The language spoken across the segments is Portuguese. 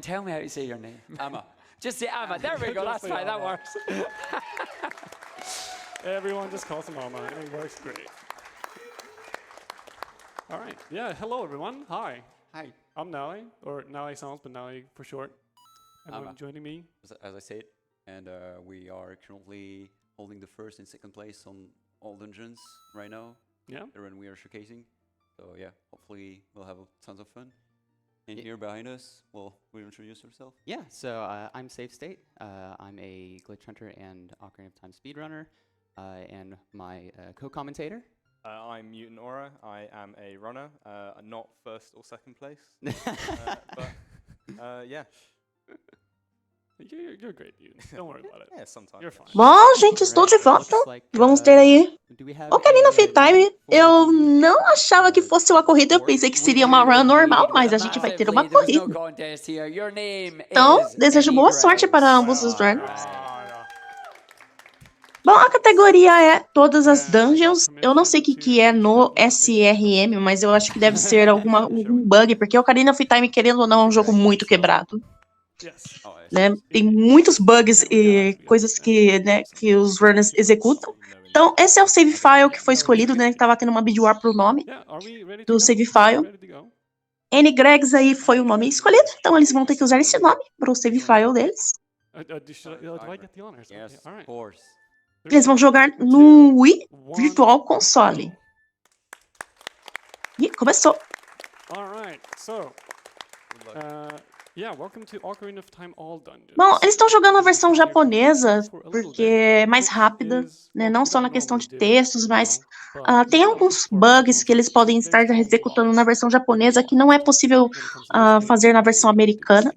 Tell me how you say your name. Amma. Just say Amma. There we go. That's fine. That works. Everyone just calls him Amma. It works great. All right. Yeah. Hello, everyone. Hi. Hi. I'm Nally, or Nally Sounds, but Nally for short. And joining me, as I said, and we are currently holding the first and second place on all dungeons right now. Yeah. And we are showcasing. So yeah, hopefully we'll have tons of fun. And here behind us, will you introduce yourself? Yeah, so I'm Safe State. I'm a glitch hunter and Ocarina of Time speedrunner, and my co-commentator. I'm Mutant Aura. I am a runner, not first or second place, but yeah. You're great, dude. Don't worry about it. Yeah, sometimes. You're fine. Bom, gente, estou de volta. Vamos ter aí Ocarina of Time. Eu não achava que fosse uma corrida, eu pensei que seria uma run normal, mas a gente vai ter uma corrida. Então, desejo boa sorte para ambos os runners. Bom, a categoria é todas as dungeons. Eu não sei o que é no SRM, mas eu acho que deve ser algum bug, porque Ocarina of Time, querendo ou não, é um jogo muito quebrado. Né? Tem muitos bugs e coisas que, né, que os runners executam. Então, esse é o save file que foi escolhido, né? Tava tendo uma bid war pro nome do save file. N-Gregs aí foi o nome escolhido, então eles vão ter que usar esse nome pro save file deles. Eles vão jogar no Wii Virtual Console. E começou. Bom, eles estão jogando a versão japonesa porque é mais rápida, né? Não só na questão de textos, mas tem alguns bugs que eles podem estar executando na versão japonesa que não é possível fazer na versão americana.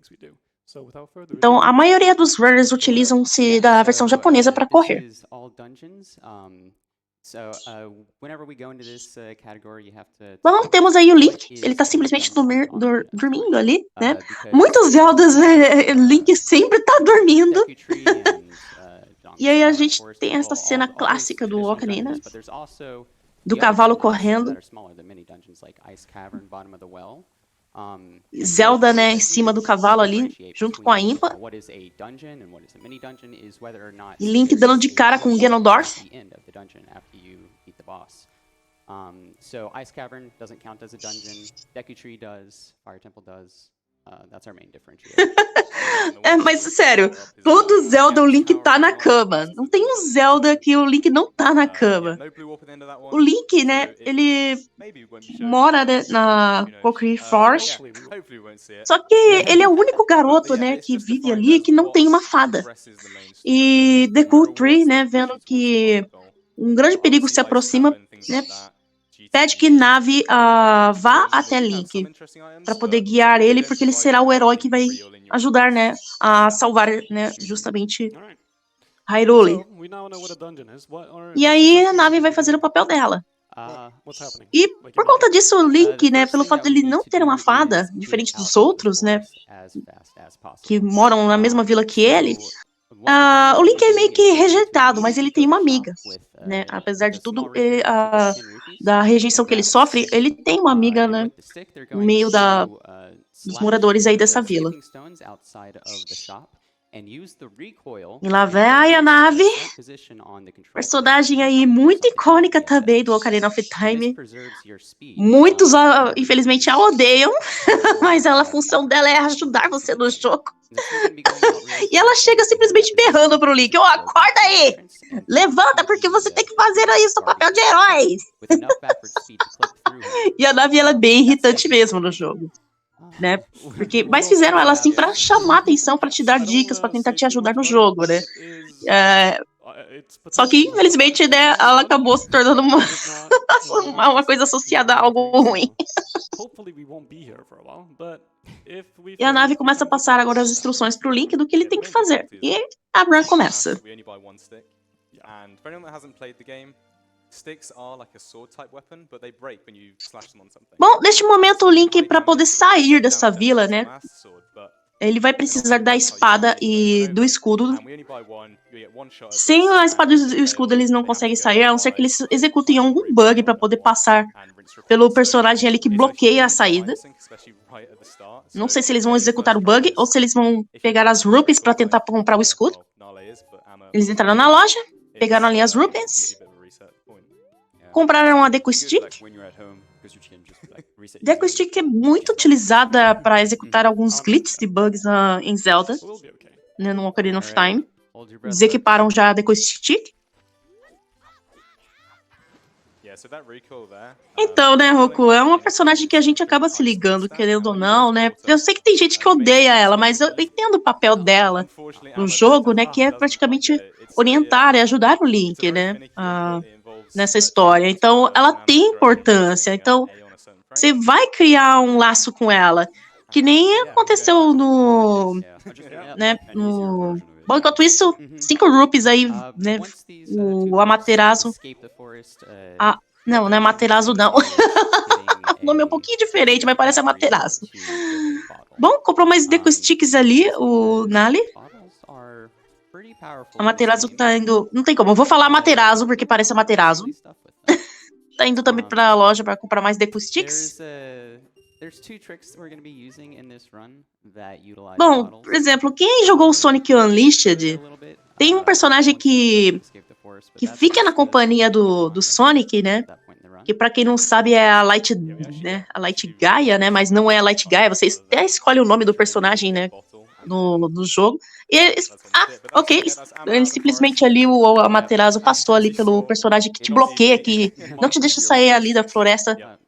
Então, a maioria dos runners utilizam-se da versão japonesa para correr. Bom, temos aí o Link, ele tá simplesmente dormindo ali, né? Muitos Zeldas, Link sempre tá dormindo. E aí a gente tem essa cena clássica do Ocarina, do cavalo correndo. Zelda, né, em cima do cavalo ali, junto com a Impa. E Link dando de cara com o Ganondorf. So Ice Cavern doesn't count as a dungeon. Deku Tree does. Fire Temple does. That's our main differentiator. Mas sério, todo Zelda o Link tá na cama. Não tem um Zelda que o Link não tá na cama. O Link, né, ele mora, né, na Ocarina Forest. Só que ele é o único garoto, né, que vive ali que não tem uma fada. E Deku Tree, né, vendo que um grande perigo se aproxima, né, pede que Navi vá até Link para poder guiar ele, porque ele será o herói que vai ajudar, né, a salvar, né, justamente Hyrule. E aí a Navi vai fazer o papel dela. E por conta disso, o Link, né, pelo fato dele não ter uma fada, diferente dos outros, né, que moram na mesma vila que ele, o Link é meio que rejeitado, mas ele tem uma amiga, né? Apesar de tudo, da rejeição que ele sofre, ele tem uma amiga, né, no meio dos moradores aí dessa vila. E lá vai a Navi, personagem aí muito icônica também do Ocarina of Time. Muitos, infelizmente, a odeiam, mas a função dela é ajudar você no jogo. E ela chega simplesmente berrando pro Link: acorda aí! Levanta, porque você tem que fazer aí o seu papel de herói! E a Navi, ela é bem irritante mesmo no jogo. Né? Mas fizeram ela assim pra chamar atenção, pra te dar dicas, pra tentar te ajudar no jogo, né? Só que, infelizmente, né, ela acabou se tornando uma coisa associada a algo ruim. E a Navi começa a passar agora as instruções pro Link do que ele tem que fazer. E a run começa. Bom, neste momento o Link, para poder sair dessa vila, né, ele vai precisar da espada e do escudo. Sem a espada e o escudo, eles não conseguem sair, a não ser que eles executem algum bug pra poder passar pelo personagem ali que bloqueia a saída. Não sei se eles vão executar o bug ou se eles vão pegar as rupees pra tentar comprar o escudo. Eles entraram na loja, pegaram ali as rupees, compraram a Deku Stick. Deku Stick é muito utilizada para executar alguns glitches e bugs em Zelda, né, no Ocarina of Time. Eles equiparam já a Deku Stick. Então, né, Roku, é uma personagem que a gente acaba se ligando, querendo ou não, né? Eu sei que tem gente que odeia ela, mas eu entendo o papel dela no jogo, né, que é praticamente orientar e ajudar o Link, né, nessa história. Então, ela tem importância. Então, você vai criar um laço com ela, que nem aconteceu no... né, no... Bom, enquanto isso, 5 rupees aí, né, o Amaterasu... não é Amaterasu, não. O nome é um pouquinho diferente, mas parece Amaterasu. Bom, comprou mais Deku Sticks ali, o Nali. Amaterasu tá indo... Não tem como, eu vou falar Amaterasu, porque parece Amaterasu. Tá indo também pra loja pra comprar mais Deku Sticks. Bom, por exemplo, quem jogou o Sonic Unleashed, tem um personagem que fica na companhia do Sonic, né? Que pra quem não sabe é a Light, né? A Light Gaia, né? Mas não é a Light Gaia, você até escolhe o nome do personagem, né? No jogo. E eles, ele simplesmente ali, o Amaterasu passou ali pelo personagem que te bloqueia, que não te deixa sair ali da floresta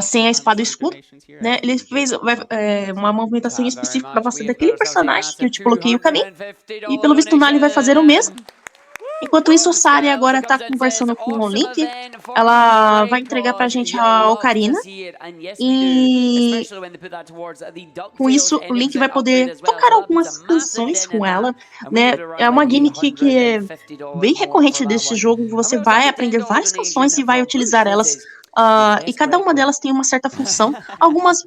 sem a espada e o escudo, né? Ele fez uma movimentação específica pra você daquele personagem que eu te bloqueei o caminho. E pelo visto o Nali vai fazer o mesmo. Enquanto isso, a Sari agora tá conversando com o Link. Ela vai entregar pra gente a Ocarina. E com isso, o Link vai poder tocar algumas canções com ela, né? É uma gimmick que é bem recorrente deste jogo. Você vai aprender várias canções e vai utilizar elas. E cada uma delas tem uma certa função. Algumas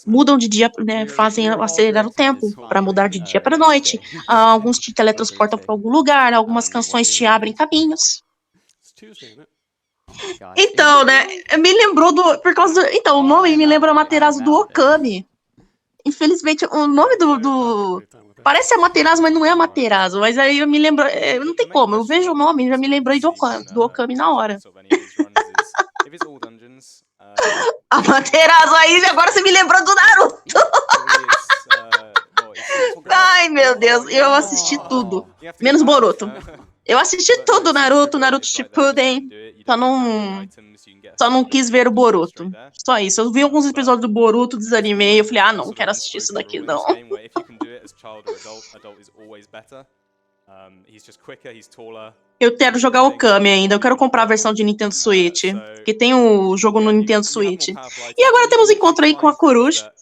mudam de dia, né, fazem acelerar o tempo para mudar de dia para noite. Alguns te teletransportam para algum lugar. Algumas canções te abrem caminhos. Então, né, me lembrou por causa do... Então, o nome me lembra Amaterasu do Okami. Infelizmente, o nome parece Amaterasu, mas não é Amaterasu. Mas aí eu me lembro... não tem como, eu vejo o nome e já me lembrei do Okami na hora. Amaterasu, aí agora você me lembrou do Naruto. Ai, meu Deus, eu assisti tudo. Menos Boruto. Eu assisti tudo, Naruto Shippuden. Só não quis ver o Boruto. Só isso. Eu vi alguns episódios do Boruto, desanimei. Eu falei, não quero assistir isso daqui, não. Eu quero jogar o Okami ainda. Eu quero comprar a versão de Nintendo Switch. Porque tem o jogo no Nintendo Switch. E agora temos um encontro aí com a coruja,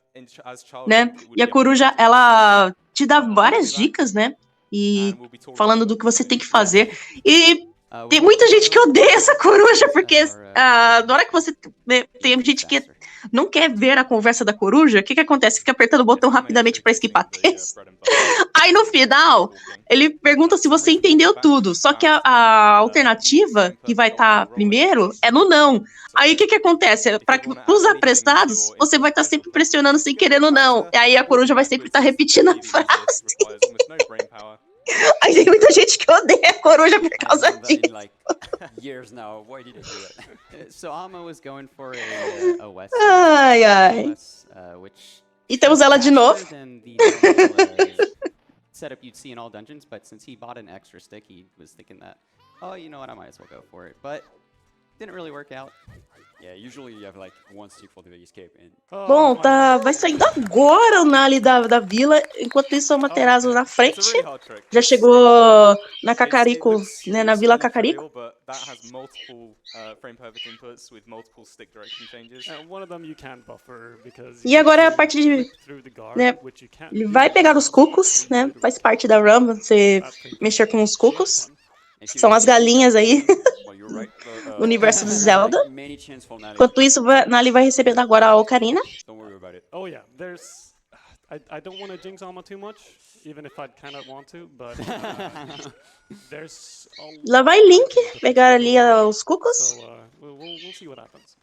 né? E a coruja, ela te dá várias dicas, né? E falando do que você tem que fazer. E tem muita gente que odeia essa coruja, porque na hora que você... Tem gente que não quer ver a conversa da coruja, o que acontece? Fica apertando o botão rapidamente para esquipar texto. Aí no final, ele pergunta se você entendeu tudo. Só que a alternativa que vai estar primeiro é no não. Aí o que acontece? Para os apressados, você vai estar sempre pressionando sem querer no não. E aí a coruja vai sempre estar repetindo a frase. Aí tem muita gente que odeia a coruja por causa disso. Ai, ai. E temos ela de novo. Setup you'd see in all dungeons, but since he bought an extra stick, he was thinking that, oh, you know what, I might as well go for it. But didn't really work out. Yeah, usually you have like one stick for the escape. Bom, vai saindo agora o Nali da vila, enquanto isso o Amaterasu na frente. Já chegou na Cacarico, né, na Vila Cacarico. E agora é a parte de... né, ele vai pegar os cucos, né, faz parte da run, você mexer com os cucos. São as galinhas aí no universo do Zelda. Enquanto isso, Nali vai recebendo agora a Ocarina. I don't want to jinx Alma too much, even if I'd kind of want to, but there's a Lá lot vai of Link things to pegar consider ali going on. os cucos. So we'll see what happens.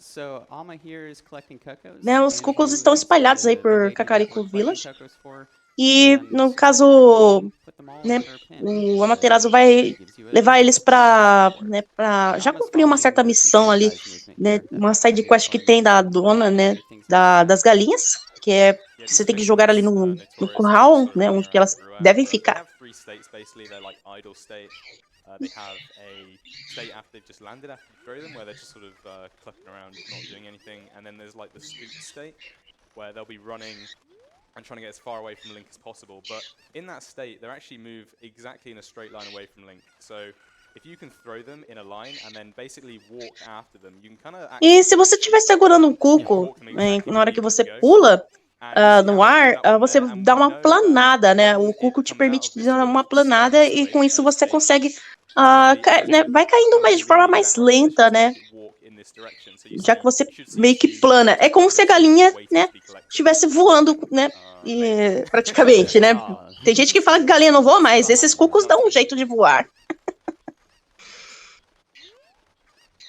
So Alma here is collecting cocos. Né, os Andrew cucos estão is espalhados aí the por lady that Kakariko we're collecting Village. cocos for. E And no we caso, put them all né, under a pin. o Amaterasu vai Gives you a levar eles pra, né, pra já Alma's cumprir uma following certa some missão ali, guys movement né, here. uma side quest que tem da dona, né, das galinhas, que é que você tem que jogar ali no curral, né, onde que elas devem ficar. They have a state after they've just landed after you throw them, where they're just sort of clucking around, not doing anything. And then there's like the scoot state, where they'll be running and trying to get as far away from Link as possible. But in that state, they're actually move exactly in a straight line away from Link. So if you can throw them in a line and then basically walk after them, you can kind of. E se você estiver segurando um cuco, na hora que você pula no ar, você dá uma planada, né? O cuco te permite dar uma planada e com isso você consegue né, vai caindo mais de forma mais lenta, né? Já que você meio que plana. É como se a galinha, né, estivesse voando, né? E, praticamente, né? Tem gente que fala que galinha não voa, mas esses cucos dão um jeito de voar.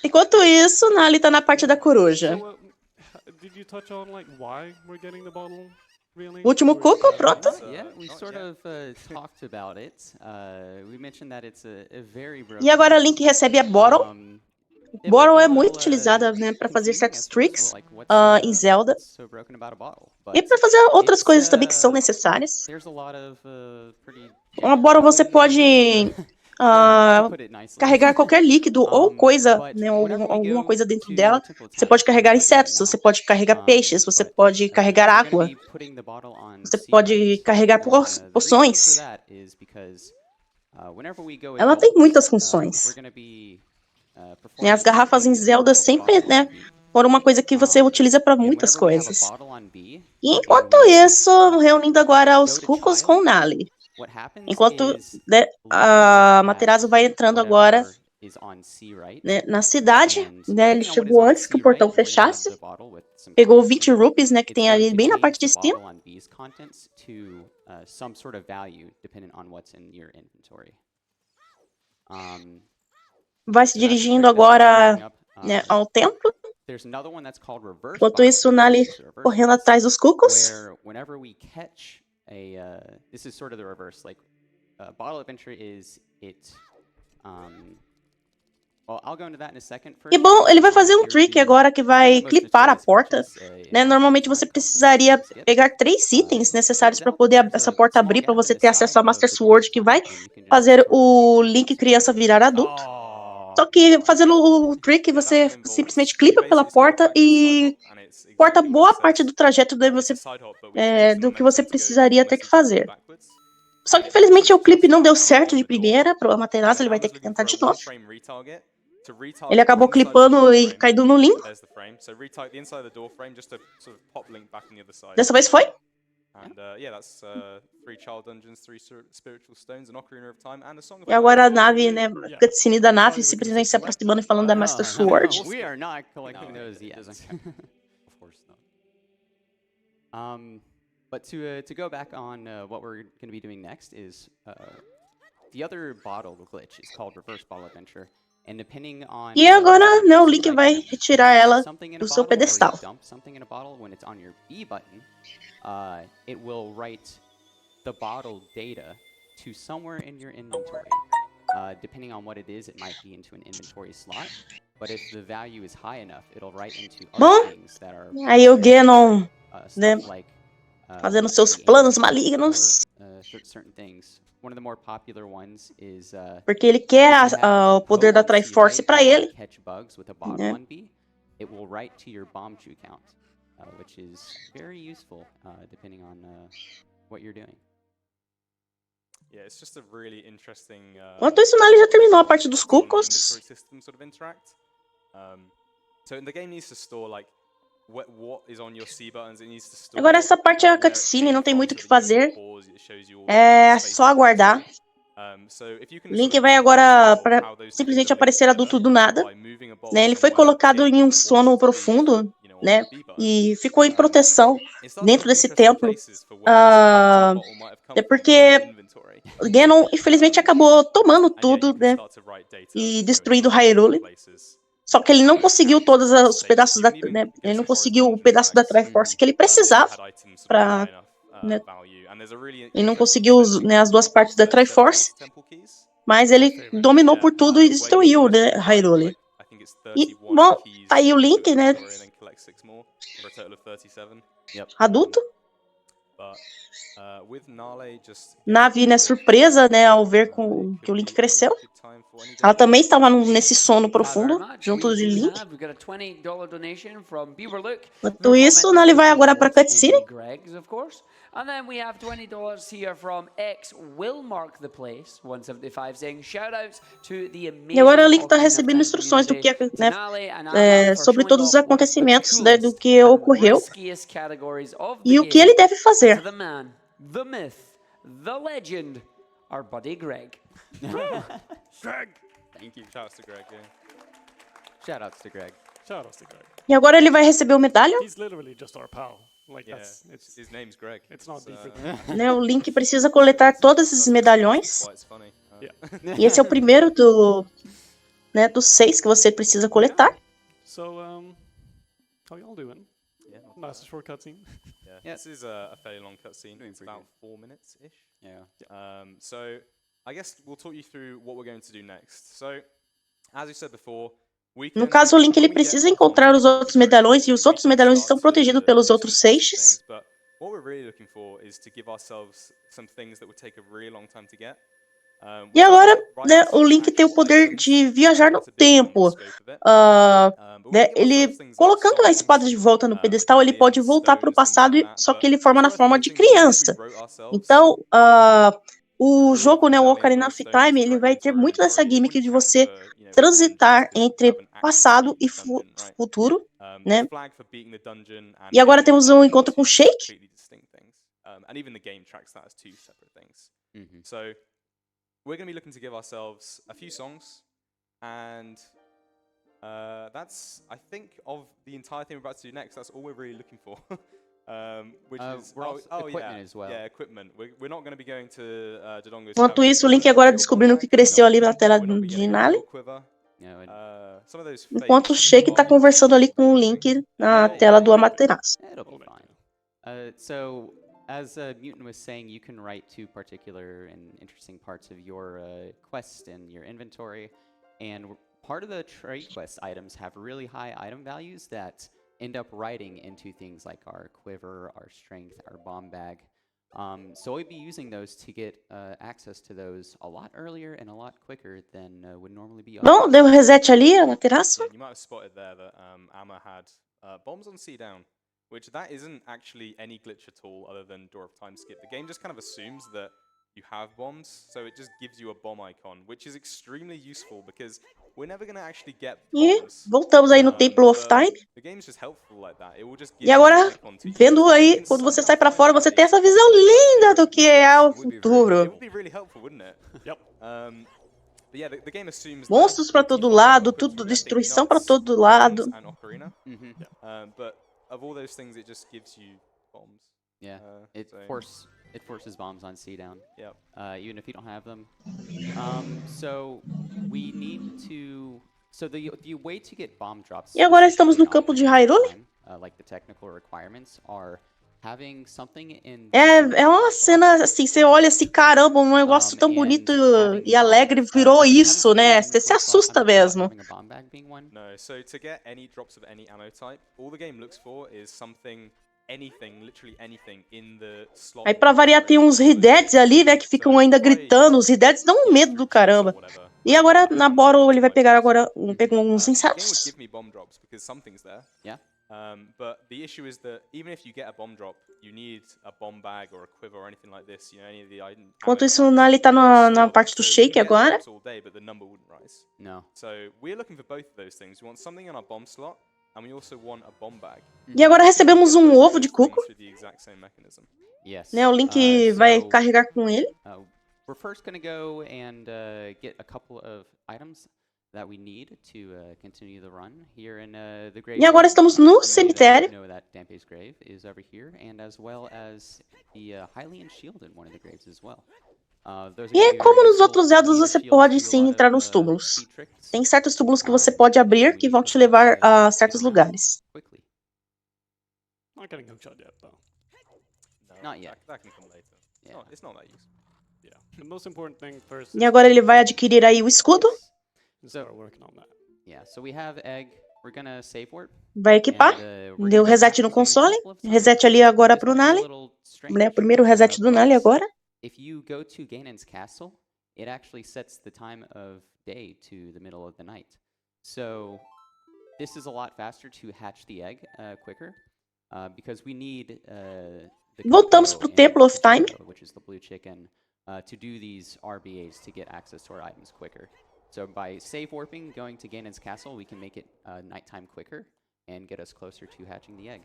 Enquanto isso, Nali tá na parte da coruja. So, did you touch on like why we're getting the bottle? Really? Último cuco, pronto. Yeah, we sort of talked about it. We mentioned that it's a very broken. E agora Link recebe a Bottle. Bottle é muito utilizada, né, para fazer certos tricks em Zelda. E para fazer outras coisas também que são necessárias. Uma Bottle você pode carregar qualquer líquido ou coisa, né, alguma coisa dentro dela. Você pode carregar insetos, você pode carregar peixes, você pode carregar água, você pode carregar poções. Ela tem muitas funções. As garrafas em Zelda sempre, né, foram uma coisa que você utiliza para muitas coisas. E enquanto isso, reunindo agora os cucos com o Nali. Enquanto né, a Amaterasu vai entrando agora, né, na cidade, né, ele chegou antes que o portão fechasse, pegou 20 rupees, né, que tem ali bem na parte de cima. Vai se dirigindo agora, né, ao templo. Enquanto isso, o Nali correndo atrás dos cucos. This is sort of the reverse. Like, bottle adventure is it. Well, I'll go into that in a second. E bom, ele vai fazer um trick agora que vai clipar a porta. Né? Normalmente você precisaria pegar 3 itens necessários para poder essa porta abrir, para você ter acesso a Master Sword, que vai fazer o Link criança virar adulto. Só que fazendo o trick, você simplesmente clipa pela porta e corta boa parte do trajeto do que você precisaria ter que fazer. Só que infelizmente o clipe não deu certo de primeira, para o Amaterasu ele vai ter que tentar de novo. Ele acabou clipando e caindo no limbo. Dessa vez foi? E agora a nave, né, cutscene da nave simplesmente se aproximando e falando da Master Sword. We are not collecting those yet. Of course not. But to go back on what we're going to be doing next is the other bottle glitch is called Reverse Bottle Adventure. And depending on e agora, né, o Link vai retirar ela do seu pedestal. Something in a bottle when it's on your B button, it will write the bottle data to somewhere in your inventory. Depending on what it is, it might be into an inventory slot. But if the value is high enough, it'll write into other things that are aí o Ganon, né, fazendo seus planos malignos. Certain things. One of the more popular ones is porque ele quer o poder da Triforce para ele. Catch bugs with a bottle on B. It will write to your bomb chew count, which is very useful depending on what you're doing. Yeah, it's just a really interesting. Enquanto isso, Nali já terminou a parte dos cucos. So the game needs to store like what is on your C buttons. It needs to store. Agora essa parte é a cutscene, não tem muito o que fazer. É só aguardar. Link vai agora para simplesmente aparecer adulto do nada. Né? Ele foi colocado em um sono profundo né? E ficou em proteção dentro desse templo. É porque Ganon, infelizmente, acabou tomando tudo, né? E destruindo Hyrule. Só que ele não conseguiu todos os pedaços da, né? Ele não conseguiu o pedaço da Triforce que ele precisava para, né? Ele não conseguiu, né, as duas partes da Triforce, mas ele dominou por tudo e destruiu, né, Hyrule. E, bom, tá aí o Link, né? Adulto. Navi, né, surpresa, né, ao ver que o Link cresceu. Ela também estava nesse sono profundo, junto de Link. Enquanto isso, Nali vai agora para a cutscene. And then we have $20 here from X will mark the place 175 saying shout outs to the amazing. E agora o Link está recebendo instruções do que, né, sobre todos os acontecimentos, né, do que ocorreu e o que ele deve fazer. The man, the myth, the legend, our buddy Greg. Greg! Thank you. Shout outs to Greg, yeah. Shout outs to Greg. Shout out to Greg. E agora ele vai receber o medalha. He's literally just our pal. Like his name's Greg. It's not deeper than that. Né, o Link precisa coletar todos esses medalhões. E esse é o primeiro dos 6 que você precisa coletar. So, how y'all doing? Yeah. Nice short cutscene. Yeah. This is a fairly long cutscene. It's about 4 minutes-ish. Yeah. So, I guess we'll talk you through what we're going to do next. So, as you said before, no caso, o Link ele precisa encontrar os outros medalhões e os outros medalhões estão protegidos pelos outros seixes. E agora, né, o Link tem o poder de viajar no tempo. Né, ele, colocando a espada de volta no pedestal, ele pode voltar para o passado, só que ele forma na forma de criança. Então, o jogo, né, o Ocarina of Time, ele vai ter muito dessa gimmick de você transitar entre passado e futuro, né? E agora temos um encontro com o Shake. So, we're going to be looking to give ourselves a few songs, and that's, I think, of the entire thing we're about to do next. That's all we're really looking for. Which is equipment as well. Yeah, equipment. We're not going to be going to Dodongo's. Enquanto isso, o Link agora descobrindo o que cresceu ali na tela de Nali. Enquanto o Shake está conversando ali com o Link na tela do Amaterasu. So, as Mutant was saying, you can write to particular and interesting parts of your quest and your inventory, and part of the trade quest items have really high item values that end up writing into things like our quiver, our strength, our bomb bag. So we'll be using those to get access to those a lot earlier and a lot quicker than would normally be. Bom, deu reset ali, Amaterasu. You might have spotted there that Amma had bombs on C down, which that isn't actually any glitch at all other than Door of Time skip. The game just kind of assumes that you have bombs, so it just gives you a bomb icon, which is extremely useful because we're never going to actually get bombs. E voltamos aí no Temple of Time. The game's just helpful like that. It will just give E agora, vendo aí, quando você sai pra fora, você tem essa visão linda do que é o futuro. It would be really helpful, wouldn't it? Yep. But yeah, the game assumes monstros pra todo lado, tudo destruição pra todo lado. But of all those things, it just gives you bombs. Yeah, it forces bombs on C down. Yep. Even if you don't have them. So we need to. So the way to get bomb drops. E agora estamos no campo de Hyrule. Like the technical requirements are having something in. É uma cena assim, você olha assim, caramba, um negócio tão bonito e alegre virou isso, né? Você se assusta mesmo. No, so to get any drops of any ammo type, all the game looks for is something. Literally anything in the slot. Aí pra variar tem uns Redeads ali, né, que ficam ainda gritando. Os Redeads dão um medo do caramba. E agora na Bottle ele vai pegar agora uns insetos. But the issue is that even if you get a bomb drop, you need a bomb bag or a quiver or anything like this. You know, any of the enquanto isso, o Nali tá na parte do Shake agora. No. So we're looking for both of those things. We want something in our bomb slot. And we also want a bomb bag. E agora recebemos um ovo de cuco. Yes. Né, o Link vai carregar com ele. We're first going to go and get a couple of items. that we need to continue the run here in the E graveyard. agora estamos no Some of you that cemitério. know that Dampe's grave is over here, and as well as the Hylian shield in one of the graves as well. Those are E gonna é be very como nos useful. outros You Zeldas need a você shield pode to do a sim lot entrar of, nos túmulos. speed tricks. Tem certos túmulos que você Um, pode and abrir we que use vão the te shield levar to a get certos around lugares. quickly. Not getting hookshot yet, though. No, Not yet. That can come later. Yeah. It's not that useful. Yeah. The most important thing first E is agora to ele vai adquirir aí o escudo. Yes. and start working on that. Yeah, so we have egg. We're gonna save warp. Vai equipar. We're Deu gonna go reset back no to a console. couple of zones. Reset ali agora This pro might be a Nali. little É o strange, primeiro reset do Nali but agora. if you go to Ganon's castle, it actually sets the time of day to the middle of the night. So this is a lot faster to hatch the egg quicker, because we need the Voltamos Coco pro Temple and of Time. Kajiro, which is the blue chicken, to do these RBAs to get access to our items quicker. So by save warping, going to Ganon's castle, we can make it nighttime quicker and get us closer to hatching the egg.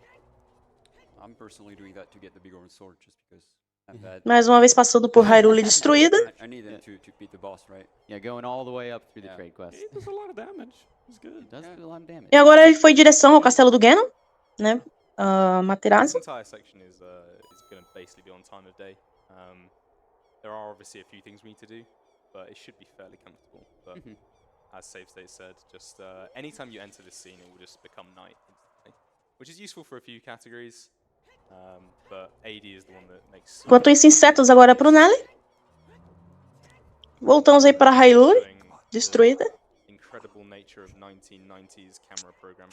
I'm personally doing that to get the Bigorn sword just because I'm bad. Mais uma vez passando por Hyrule destruída. I need them to beat the boss, right? Yeah, going all the way up through the Yeah. trade quest. It does a lot of damage. It's good. It does do a lot of damage. E agora ele foi em direção ao castelo do Ganon, né? This Materazzo. entire section is going to basically be on time of day. There are obviously a few things we need to do, but it should be fairly comfortable. But as Save State said, just anytime you enter this scene, it will just become night instantly, which is useful for a few categories. But AD is the one that makes. Enquanto isso, insetos agora pro Nali. Voltamos aí para Hyrule, destruída. Incredible nature of 1990s camera program.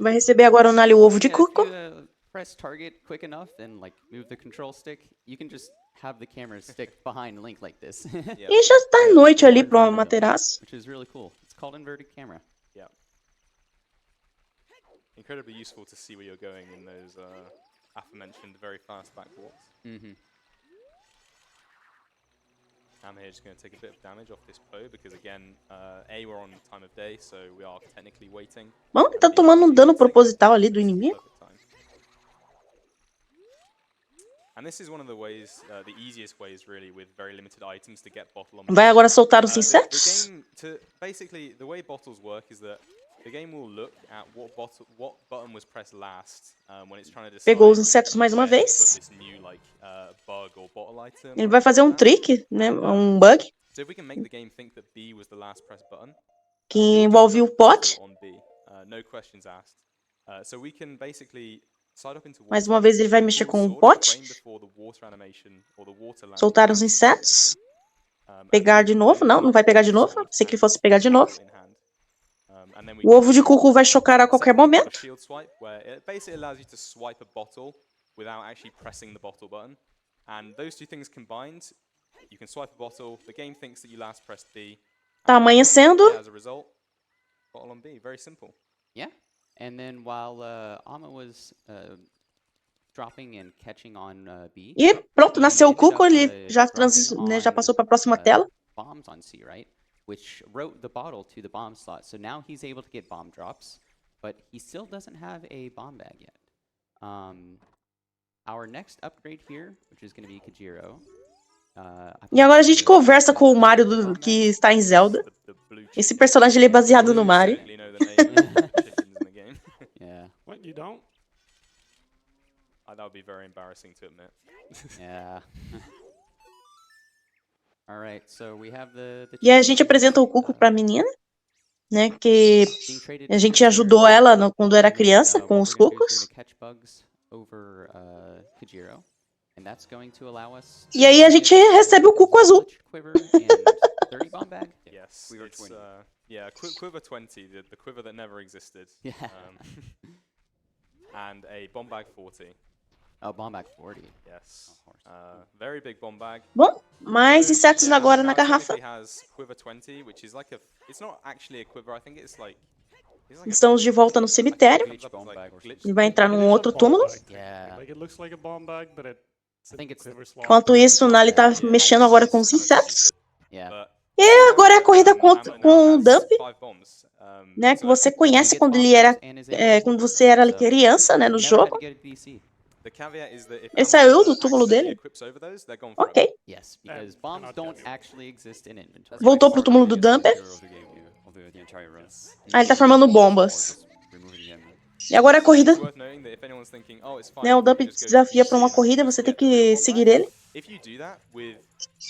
Vai receber agora o Nali o ovo de Yeah, if cuco. you, press target quick enough and like move the control stick, you can just have the camera stick behind Link like this. Yeah. E já tá noite ali pro Materazzo. Which is really cool. It's called inverted camera. Yeah. Incredibly useful to see where you're going in those aforementioned very fast backwalks. I'm here just going to take a bit of damage off this Poe because again, we're on time of day, so we are technically waiting. Bom, ele tá tomando um dano proposital ali do inimigo. And this is one of the ways, the easiest ways really, with very limited items to get bottle on. Vai agora soltar os The insetos. game, basically, the way bottles work is that the game will look at what button was pressed last when it's trying to decide. Pegou os insetos mais uma where to vez. put this new, like, bug or bottle item Ele or vai fazer um anything like that. trick, né? Um bug So if we can make the game think that B was the last pressed button, que it will envolve o just put pote. on B, no questions asked. So we can basically side up into Mais water, uma vez ele vai mexer pull com the o sword pote. frame before the water animation or the water landing Soltar os animation, insetos. and Pegar then de novo. Não, não vai pegar de novo. sword Pensei que ele and fosse pegar de novo. in hand. And then we O can ovo de cuco vai chocar a qualquer Second, we've got a momento. shield swipe, where it basically allows you to swipe a bottle without actually pressing the bottle button. And those two things combined, you can swipe a bottle, the game thinks that you last pressed B. Tá amanhecendo. As a result, bottle on B, very simple. Yeah. And then while Amma was dropping and catching on B, E pronto, he nasceu o ended cuco. up, Ele já, dropping já on, passou para a próxima tela. bombs on C, right? Which wrote the bottle to the bomb slot. So now he's able to get bomb drops, but he still doesn't have a bomb bag yet. Our next upgrade here, which is going to be Kajiro. E agora a gente conversa com o Mario que está em Zelda. The blue Esse personagem ele é baseado no Mario. certainly know the name of the chickens in the game. Yeah, What, you don't? That would be very embarrassing to admit. yeah. All right, so we have the E a chicken, gente apresenta o cuco para a menina, né? Que being traded a gente for ajudou here. ela quando era And then, criança com what os we're gonna do is cucos. we're gonna catch bugs over Kajiro, and that's going to allow us E aí a gente recebe o cuco azul. Glitch Quiver and 30 bomb bag. Yes, Quiver it's 20. Quiver 20, the quiver that never existed. Yeah. And a bomb bag 40. Oh, bomb bag 40. Yes. Very big bomb bag. Bom, mais insetos Yeah, agora now na it garrafa. technically has quiver 20, which is like it's not actually a quiver. I think it's like Estamos de volta no cemitério. glitch bomb bag or Ele vai entrar num It is a outro bomb túmulo. bag, technically. Yeah. Like, it looks like a bomb bag, but it's I think it's the quiver slot. Enquanto isso, o Nali tá mexendo agora com os insetos. Yeah. E agora é a corrida com o Dump, né? Que você conhece quando ele era, quando você era criança, né? No Never had jogo. to get a DC. The caveat is that if Ele saiu do Amazon túmulo accidentally dele? equips over those, they're gone forever. Ok. Yes, because And bombs cannot don't get you. actually exist in inventory. Voltou pro túmulo do Biggest dumper. feature of the game, yeah, of the entire run. Aí ele tá formando Or bombas. just removing them. E agora a corrida, It's worth noting that if anyone's thinking, oh, it's fine, né? O we can dumper just go to desafia pra PC uma and I can corrida, just você tem get the real que bomb seguir back. ele. If you do that with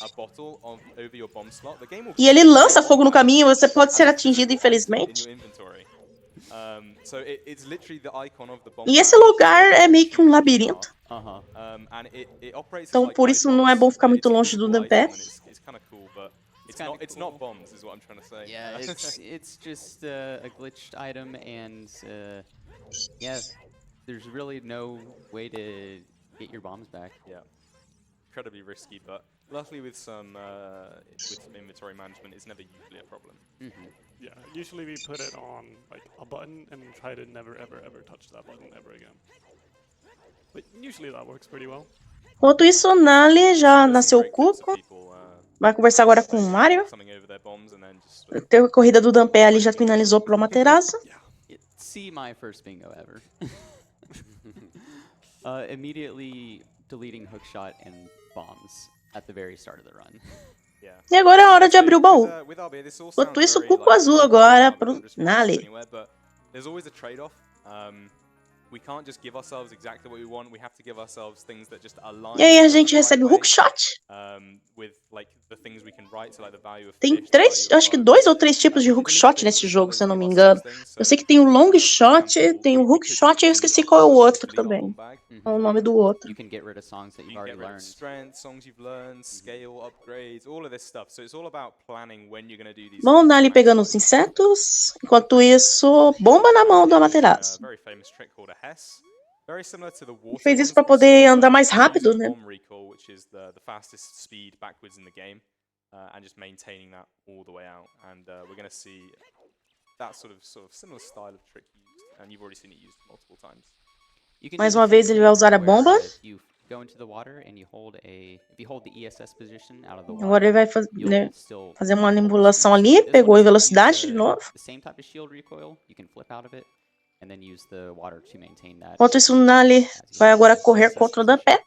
a bottle over your bomb slot, the game will E ele keep the lança bomb fogo no back caminho, você pode as ser a atingido, physical item in infelizmente. your inventory. So it's literally the icon of the bomb E esse bag, lugar so é meio que um huge labirinto. Uh-huh. And it operates as Então, like por ice isso não é blocks. bom ficar muito It's a longe do physical dumper. item and it's kind of cool, but kinda it's not bombs, is what I'm trying to say. Yeah, it's just a glitched item, and yeah, there's really no way to get your bombs back. Yeah, incredibly risky, but luckily with some inventory management, it's never usually a problem. Yeah, usually we put it on like a button and try to never ever ever touch that button ever again. But usually that works pretty well. Enquanto isso, Nali já There's some nasceu o great clips of Cuco. people, Vai conversar agora com o playing, Mario. something over their bombs and then just A corrida do dumper ali já finalizou pelo Amaterasu. See my first bingo ever. Immediately deleting hookshot and bombs at the very start of the run. yeah. E agora é hora de abrir o baú. With RB, this all Enquanto sounds isso, o very, Cuco like, azul you agora can't pro just walk Nali. anywhere, but there's always a trade-off. We can't just give ourselves exactly what we want. We have to give ourselves things that just align E aí a us gente the right recebe o way, hookshot. with like the things we can write, so like the value of Tem fish, the três, value of acho que bugs. 2 ou 3 tipos de We can delete hookshot things nesse as jogo, well as se eu não give me ourselves engano. things, Eu so, sei que tem o long for shot, example, tem o we could hookshot e eu delete esqueci our qual é o bombs, outro delete our também. bomb bag. Qual é o nome do outro? You can get rid of songs that You you've can already get rid of learned. strength, songs you've learned, scale upgrades, all of this stuff. So it's all about planning when you're going to do these Bom, things to Nali pegando os maximize. insetos. Enquanto isso, bomba na mão do A Amaterasu. very famous trick called a Hess. Very similar to the water Fez isso ones pra that we poder saw, andar but mais rápido, using né? bomb recoil, which is the fastest speed backwards in the game, and just maintaining that all the way out. And we're going to see that sort of similar style of trick used, and you've already seen it used multiple times. You can Mais do the uma same vez ele thing vai usar a where, bomba. if you go into the water and you hold if you hold the ESS position out of the Agora water, ele vai you'll still fazer uma hold the manipulação speed. ali. This Pegou one em doesn't use velocidade de novo. the same type of shield recoil. You can flip out of it and then use the water to maintain that. Enquanto isso, o Nali vai agora correr contra o Dampé.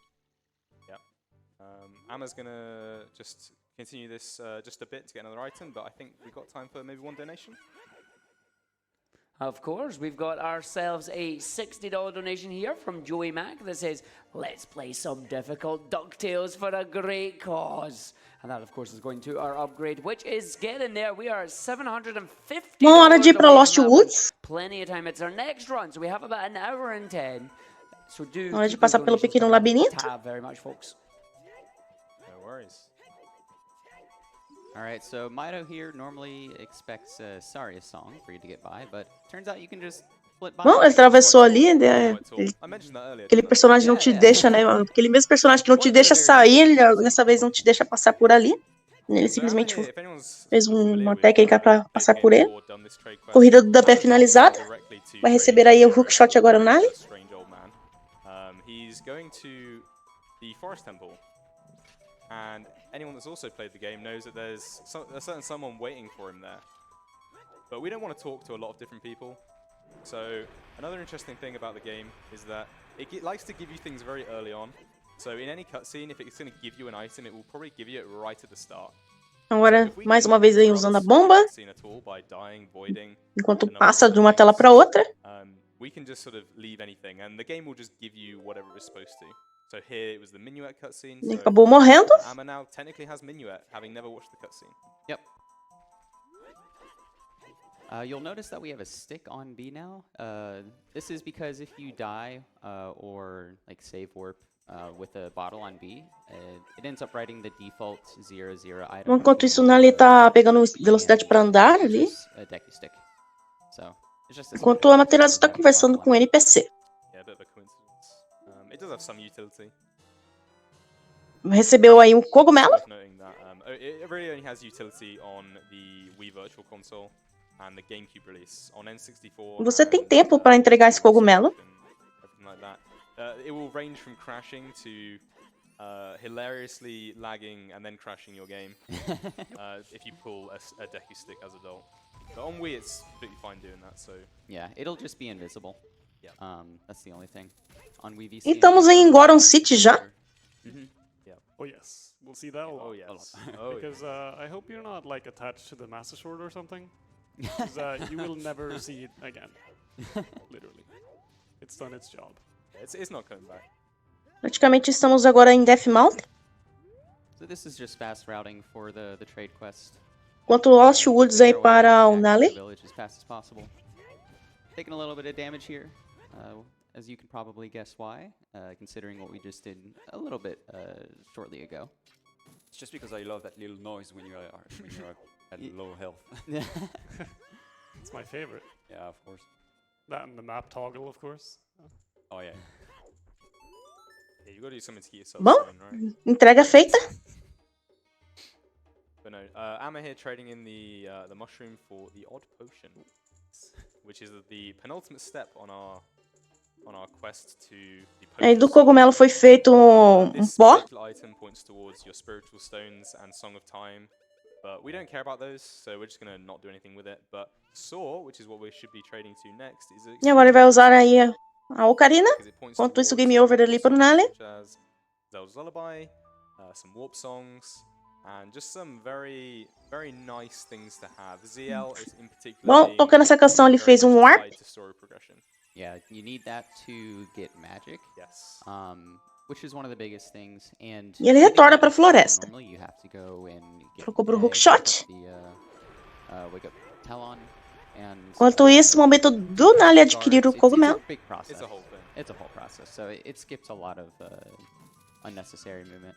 Emma's going to just continue this just a bit to get another item, but I think we've got time for maybe one donation. Of course, we've got ourselves a $60 donation here from Joey Mack that says, let's play some difficult DuckTales for a great cause. And that, of course, is going to our upgrade, which is getting there. We are at $750. Bom, hora de ir pra away Lost from that one. Woods. Plenty of time. It's our next run, so we have about an hour and 10. So do Hora de keep those passar pelo donations pequeno coming. labirinto. Tab very much, folks. No worries. All right, so Mido here normally expects a Saria song for you to get by, but turns out you can just split by. Bom, ele atravessou ali. I mentioned that earlier. Aquele personagem não te deixa, né? Aquele mesmo personagem que não te deixa sair, ele dessa vez não te deixa passar por ali. Ele simplesmente fez uma técnica pra passar por ele. Corrida do Dampé finalizada. Vai receber aí o hookshot agora o Nali. He's going to the Forest Temple. And anyone that's also played the game knows that there's a certain someone waiting for him there. But we don't want to talk to a lot of different people. So another interesting thing about the game is that it likes to give you things very early on. So in any cutscene, if it's going to give you an item, it will probably give you it right at the start. Agora, mais uma vez aí usando a bomba. Enquanto passa de uma tela para outra. We can just sort of leave anything, and the game will just give you whatever it's supposed to. So here it was the minuet cutscene. Ele acabou morrendo. Amma now technically has minuet, having never watched the cutscene. Yep. You'll notice that we have a stick on B now. This is because if you die or like save warp with a bottle on B, it ends up writing the default 0/0 item. Enquanto isso, o Nali tá pegando velocidade para andar ali. A decky stick. So, enquanto o Amaterasu está conversando com o NPC. Yeah, a bit of a coincidence. It does have some utility. Recebeu aí um cogumelo. It really only has utility on the Wii Virtual Console and the GameCube release. On N64. Você tem tempo para entregar esse cogumelo. Like that. It will range from crashing to hilariously lagging and then crashing your game if you pull a decky stick as a doll. But on Wii, it's completely fine doing that. So yeah, it'll just be invisible. That's the only thing. On WeVC, E estamos em Goron City já? Oh yes, we'll see that a lot. Oh yes. Oh, Because I hope you're not like attached to the Master Sword or something. Because you will never see it again. Literally. It's done its job. it's not coming back. Praticamente estamos agora em Death Mountain. So this is just fast routing for the trade quest. Enquanto Lost Woods aí para o Nale. Village as fast as possible. Taking a little bit of damage here, as you can probably guess why, considering what we just did a little bit shortly ago. It's just because I love that little noise when you are at low health. It's my favorite. Yeah, of course. That and the map toggle, of course. Oh yeah. Yeah, you got to do something to keep yourself Bom, sane, right? entrega feita. But no, Amma here trading in the mushroom for the odd potion, which is the penultimate step on our quest to the Aí do potion. cogumelo foi feito This pó. particular item points towards your spiritual stones and Song of Time, but we don't care about those, so we're just gonna not do anything with it. But Saw, which is what we should be trading to next, is E agora ele vai usar aí a Ocarina. Enquanto Enquanto isso, o game over ali pro Nale. Zelda's Lullaby, some warp songs, and just some very, very nice things to have. ZL is in particular. Bom, tocando essa canção, ele fez um warp. Yeah, you need that to get magic. Yes. Which is one of the biggest things. And E ele retorna pra floresta. normally you have to go and get Trocou pro egg, hookshot. wake up Talon, and Enquanto isso, o momento do Nale adquirir o cogumelo. It's a big process. It's a whole thing. It's a whole process. So it skips a lot of unnecessary movement.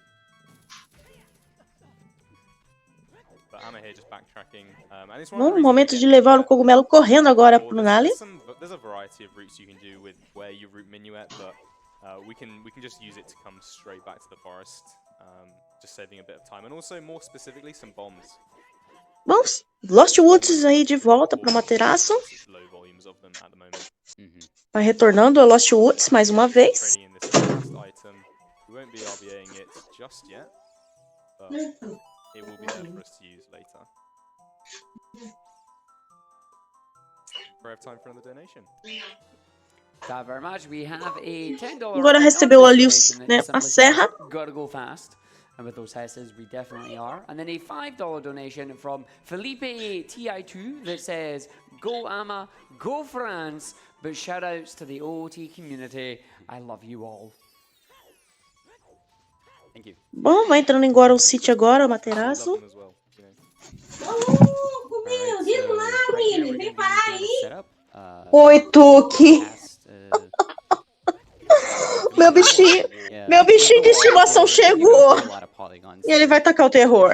But Amma here just backtracking. And it's one of the Bom, reasons momento we de get levar o Minuet cogumelo correndo agora before. pro Nale. There's a variety of routes you can do with where you route Minuet, but we can just use it to come straight back to the forest, just saving a bit of time, and also more specifically some bombs. Bom, Lost Woods aí de volta para Materaço. Low volumes of them at the moment. Vai retornando a Lost Woods mais uma vez. Trading in this last item. We won't be RBAing it just yet, but it will be there for us to use later. We have time for another donation. Thank you very much. We have a $10 Agora recebeu ali donation né, that a simply serra. says, gotta go fast. And with those hesses, we definitely are. And then a $5 donation from Felipe TI2 that says, go Amma, go France, but shout outs to the OT community. I love you all. Thank you. Bom, vai entrando em Goron City agora, o Love Materaço. them as well, you know. Oi, Tuki. Meu bichinho, meu bichinho de estimação chegou. E ele vai tacar o terror.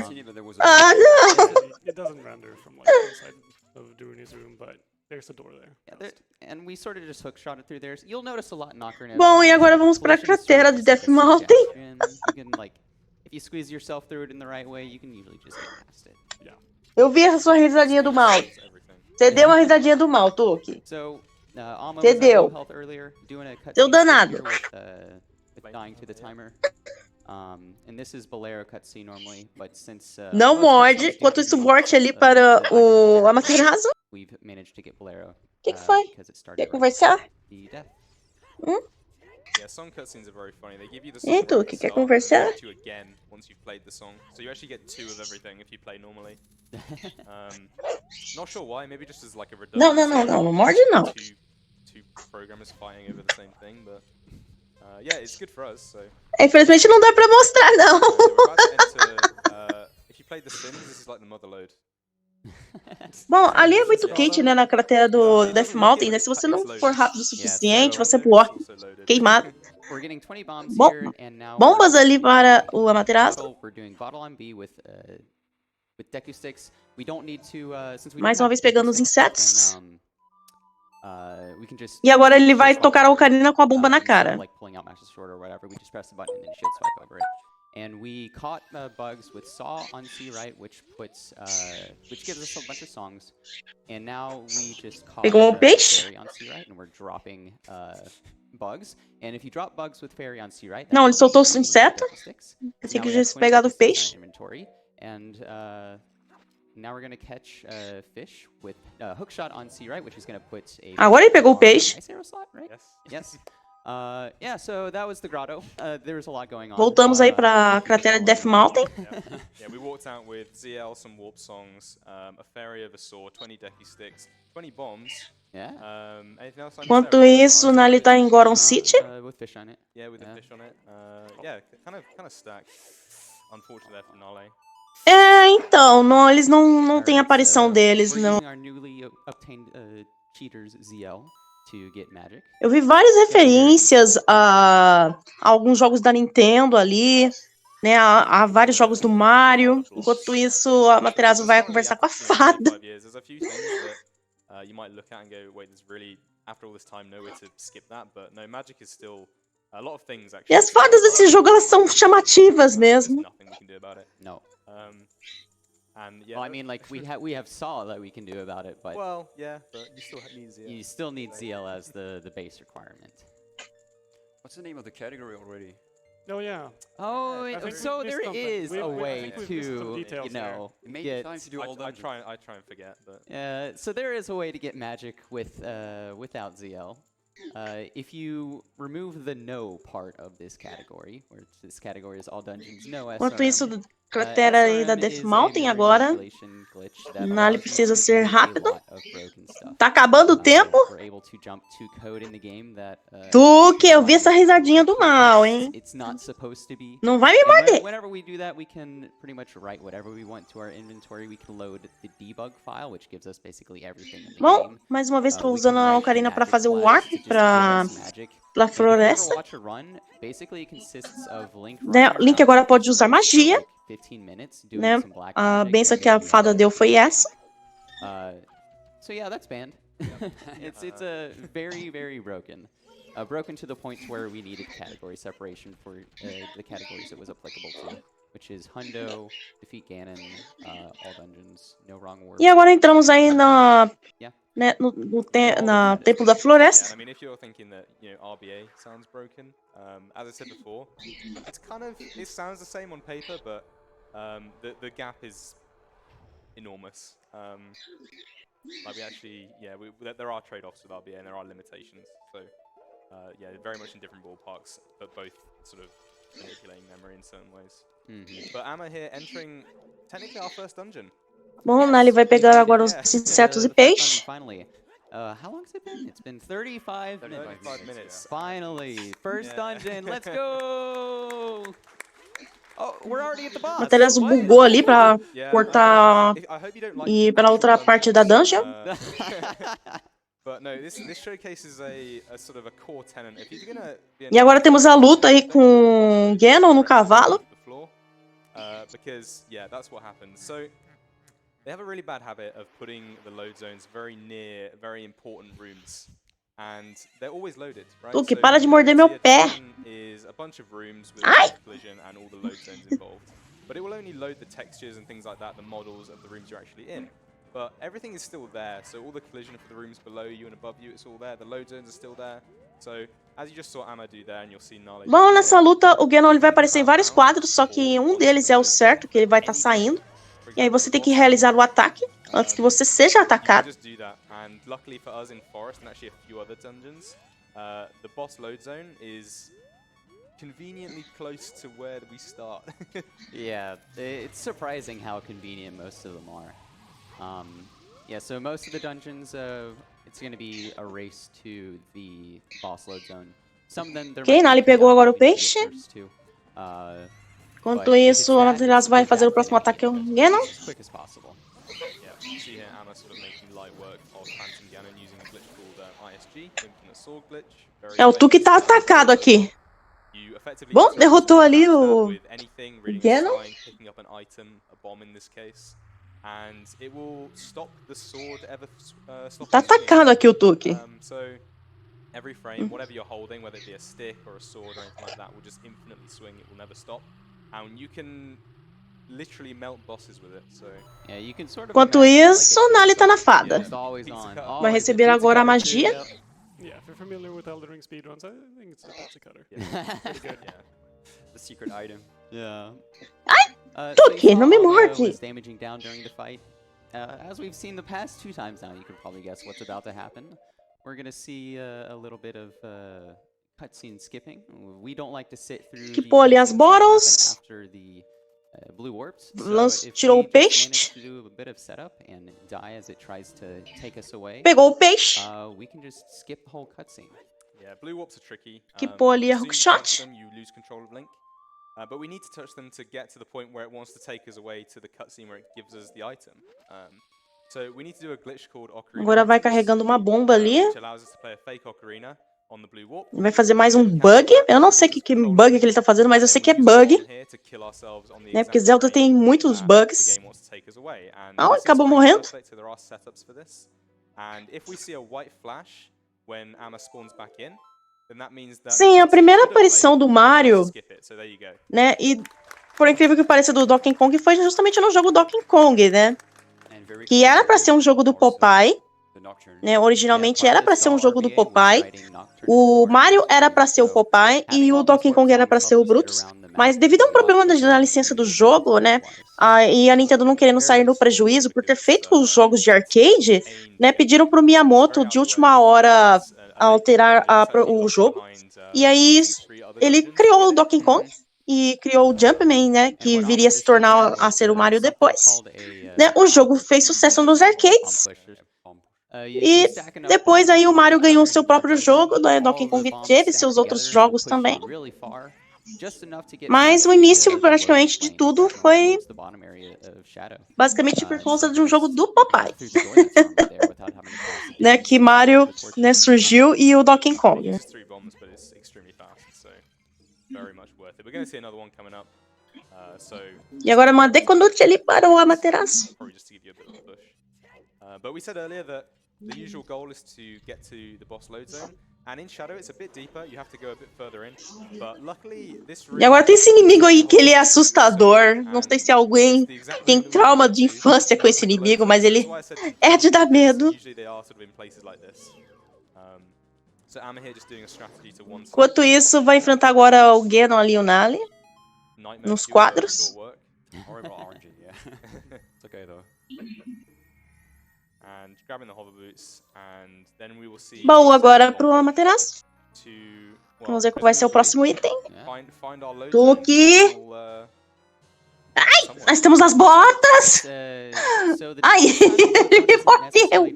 Ah, não. It doesn't render from like inside of Dooney's room, but there's a door there. And we sort of just hookshot it through there. You'll notice a lot in Ocarina. Bom, e agora vamos para a cratera de Death Mountain. You can, like, if you squeeze yourself through it in the right way, you can usually just get past it. Yeah. Eu vi a sua risadinha do mal. Você deu uma risadinha do mal, Tuki. So, Alma Você was at deu. low health earlier, doing a cutscene Deu danado. here with dying to the timer. And this is Bolero cutscene normally, but since Não most morde. cutscenes do Enquanto isso, need, morte ali para o Amaterasu. we've managed to get Bolero. Que foi? Because it started Quer right conversar? after the death. Yeah, song cutscenes are very funny. They give you the E song aí, right at Tuki, the quer start, and conversar? they get you again once you've played the song. So you actually get 2 of everything if you play normally. Not sure why. Maybe just as like a Não, redundancy. não, não, não. Não morde, não. Two programmers fighting over the same thing, but yeah, it's good for us. So Infelizmente não dá pra mostrar, não. we're about to enter. If you played The Sims, this is like the motherload. Bom, ali é muito quente, né, na cratera do Death Mountain, né? Se você não for rápido o suficiente, você morre queimado. We're getting 20 bombs Bom, here, and now bombas we're ali para o Amaterasu. We're doing bottle on B with Deku sticks. We don't need to since we Mais don't uma have vez Deku pegando os sticks, insetos. we can just E agora ele vai tocar a Ocarina com a bomba na instead cara. of, like pulling out Master Sword or whatever, we just press the button and then shield swipe over it. And we caught bugs with Saw on C right, which puts which gives us a bunch of songs. And now we just caught Pegou peixe? Fairy on C right, and we're dropping bugs. And if you drop bugs with Fairy on C right, Não, ele soltou os the insetos. Deku sticks. Pensei Now que we já have tinha 20 pegado o Deku sticks in peixe. our inventory, and now we're gonna catch fish with hook shot on C right, which is gonna put a. Agora ele pegou o peixe. Nice arrow slot, right? Yes. Yes. Yeah, so that was the grotto. There's a lot going on. Voltamos aí pra cratera de Death Mountain. Yeah, we walked out with ZL, some warp songs, a fairy of a sword, 20 decky sticks, 20 bombs. Yeah. Anything else? Enquanto isso, Nali tá em Goron City. With fish on it. Yeah, with the fish on it. Yeah, kind of stacked. Unfortunate finale. É, então, não, eles não tem aparição deles, We're não. using our newly obtained cheaters ZL to get magic. Eu vi várias referências a alguns jogos da Nintendo ali, né? A vários jogos do Mario. Enquanto isso, a Materazzo vai conversar com a fada. There's a few things that you might look at and go, wait, there's really, after all this time, no way to skip that. But no, magic is still a lot of things actually. E as fadas desse jogo, elas são chamativas mesmo. There's nothing we can do about it. No. And yeah. Well, I mean, like we have Saw that we can do about it, but Well, yeah, but you still need ZL. you still need ZL as the base requirement. What's the name of the category already? Oh yeah. Oh, I think so we missed there something. is We- a we- I way think we've missed some to, details you know, It may get. be time to do all I dungeons. try and forget, but So there is a way to get magic with without ZL. If you remove the no part of this category, where this category is all dungeons, no Enquanto SRM. isso, cratera aí da Death Mountain agora. Nali precisa ser rápido. Tá acabando o tempo. Tuque, eu vi essa risadinha do mal, hein? Não vai me morder. Whenever we do that, we can pretty much write whatever we want to our inventory. We can load the debug file, which gives us basically everything in the Bom, game. mais uma vez estou usando a Ocarina para fazer o warp pra floresta. Né, Link agora pode usar magia. Né? A benção que a fada deu foi essa. So yeah, that's banned. it's very broken. Broken to the point where we needed category separation for the categories it was applicable to, which is Hundo, Defeat Ganon, all dungeons, no wrong word. E agora entramos aí na Templo da Floresta. I mean, if you're thinking that, you know, RBA sounds broken, as I said before, it sounds the same on paper, but the gap is enormous. Like we actually, there are trade-offs with RBA and there are limitations. So, very much in different ballparks, but both sort of manipulating memory in certain ways. But Amma here entering technically our first dungeon. Bom, Nali vai pegar agora os insetos e peixes. Finally. How long has it been? It's been 35 minutes. 35 minutes. Finally, first dungeon. Let's go! Oh, we're already at the boss. Materazzo bugou ali pra cortar e ir pela outra parte da dungeon. But no, this showcases a sort of a core tenet. If you're gonna be E agora temos a luta aí com Ganon no cavalo. Because that's what happens. So they have a really bad habit of putting the load zones very near very important rooms. And they're always loaded, right? Tuque, para de morder meu pé. Is a bunch of rooms with Ai! collision and all the load zones involved. But it will only load the textures and things like that, the models of the rooms you're actually in. But everything is still there, so all the collision for the rooms below you and above you, it's all there. The load zones are still there. So, as you just saw Amma do there, and you'll see Nali. Bom, nessa luta o Ganon ele vai aparecer em vários quadros, só que um deles é o certo, que ele vai estar saindo. E aí você tem que realizar o ataque antes que você seja atacado. And luckily for us in Forest and actually a few other dungeons, the boss load zone is conveniently close to where we start. Yeah, it's surprising how convenient most of them are. So most of the dungeons, it's going to be a race to the boss load zone. Some of them, Ok, Nali pegou agora o peixe. Enquanto isso, a Materazzo vai fazer o próximo ataque ao Ganon. Quick as possible. You see here Amma sort of making light work of Phantom Ganon using a glitch called ISG, Infinite Sword Glitch. É o Tuque tá atacado aqui. Bom, derrotou ali o Ganon. Picking up an item, a bomb in this case. And it will stop the sword ever Tá atacado aqui o Tuque. So every frame, whatever you're holding, whether it be a stick or a sword or anything like that, will just infinitely swing. It will never stop, and you can literally melt bosses with it. So you can sort of. Enquanto isso, Nali tá na fada. Vai Vai receber agora a magia. Yeah, if you're familiar with Elden Ring speedruns, I think it's a pizza cutter. pretty good. The secret item. Yeah. Tuque, não me morde. Damaging down during the fight. as we've seen the past 2 times now, you can probably guess what's about to happen. We're gonna see a little bit of cutscene skipping. We don't like to sit through the Pipou ali as cutscenes that happen bottles. after the blue warps. Lance- So if tirou we o just peixe. manage to do a bit of setup and die as it tries to take us away, Pegou o peixe. we can just skip the whole cutscene. Yeah, blue warps are tricky. Pipou ali é as soon as you touch hookshot. them, you lose control of Link. But we need to touch them to get to the point where it wants to take us away to the cutscene where it gives us the item. So we need to do a glitch called Ocarina. Agora vai Items, carregando uma bomba ali. which allows us to play a fake Ocarina on the blue warp. Vai fazer mais um bug. Eu não sei que bug que ele tá fazendo, mas eu sei que é bug. Né? Porque Zelda tem muitos bugs. Ah, acabou morrendo. Sim, a primeira aparição do Mario, né? E por incrível que pareça do Donkey Kong foi justamente no jogo Donkey Kong, né? Que era pra ser um jogo do Popeye, né? Originalmente era pra ser um jogo do Popeye. O Mario era pra ser o Popeye e o Donkey Kong era pra ser o Brutus. Mas devido a um problema na licença do jogo, né? E a Nintendo não querendo sair no prejuízo por ter feito os jogos de arcade, né? Pediram pro Miyamoto de última hora alterar o jogo. E aí ele criou o Donkey Kong e criou o Jumpman, né? Que viria a se tornar a ser o Mario depois. Né, o jogo fez sucesso nos arcades. E depois aí o Mario ganhou seu próprio jogo, né? Donkey Kong teve seus outros jogos também. Mas o início praticamente de tudo foi basicamente por causa de um jogo do Popeye. Né, que Mario, né, surgiu e o Donkey Kong. Né? E agora mandei quando ele parou a Amaterasu. But we said earlier that the usual goal is to get to the boss load zone, and in Shadow it's a bit deeper. You have to go a bit further in. But luckily this E agora tem esse inimigo aí que ele é assustador. Não sei se alguém tem trauma de infância com esse inimigo, mas ele é de dar medo. Enquanto isso, vai enfrentar agora o Ganon ali e o Nali nos quadros. Baú agora pro Amaterasu. Vamos ver qual vai ser o próximo item. Tô aqui. Ai, nós temos as botas. Ai, ele me mordeu.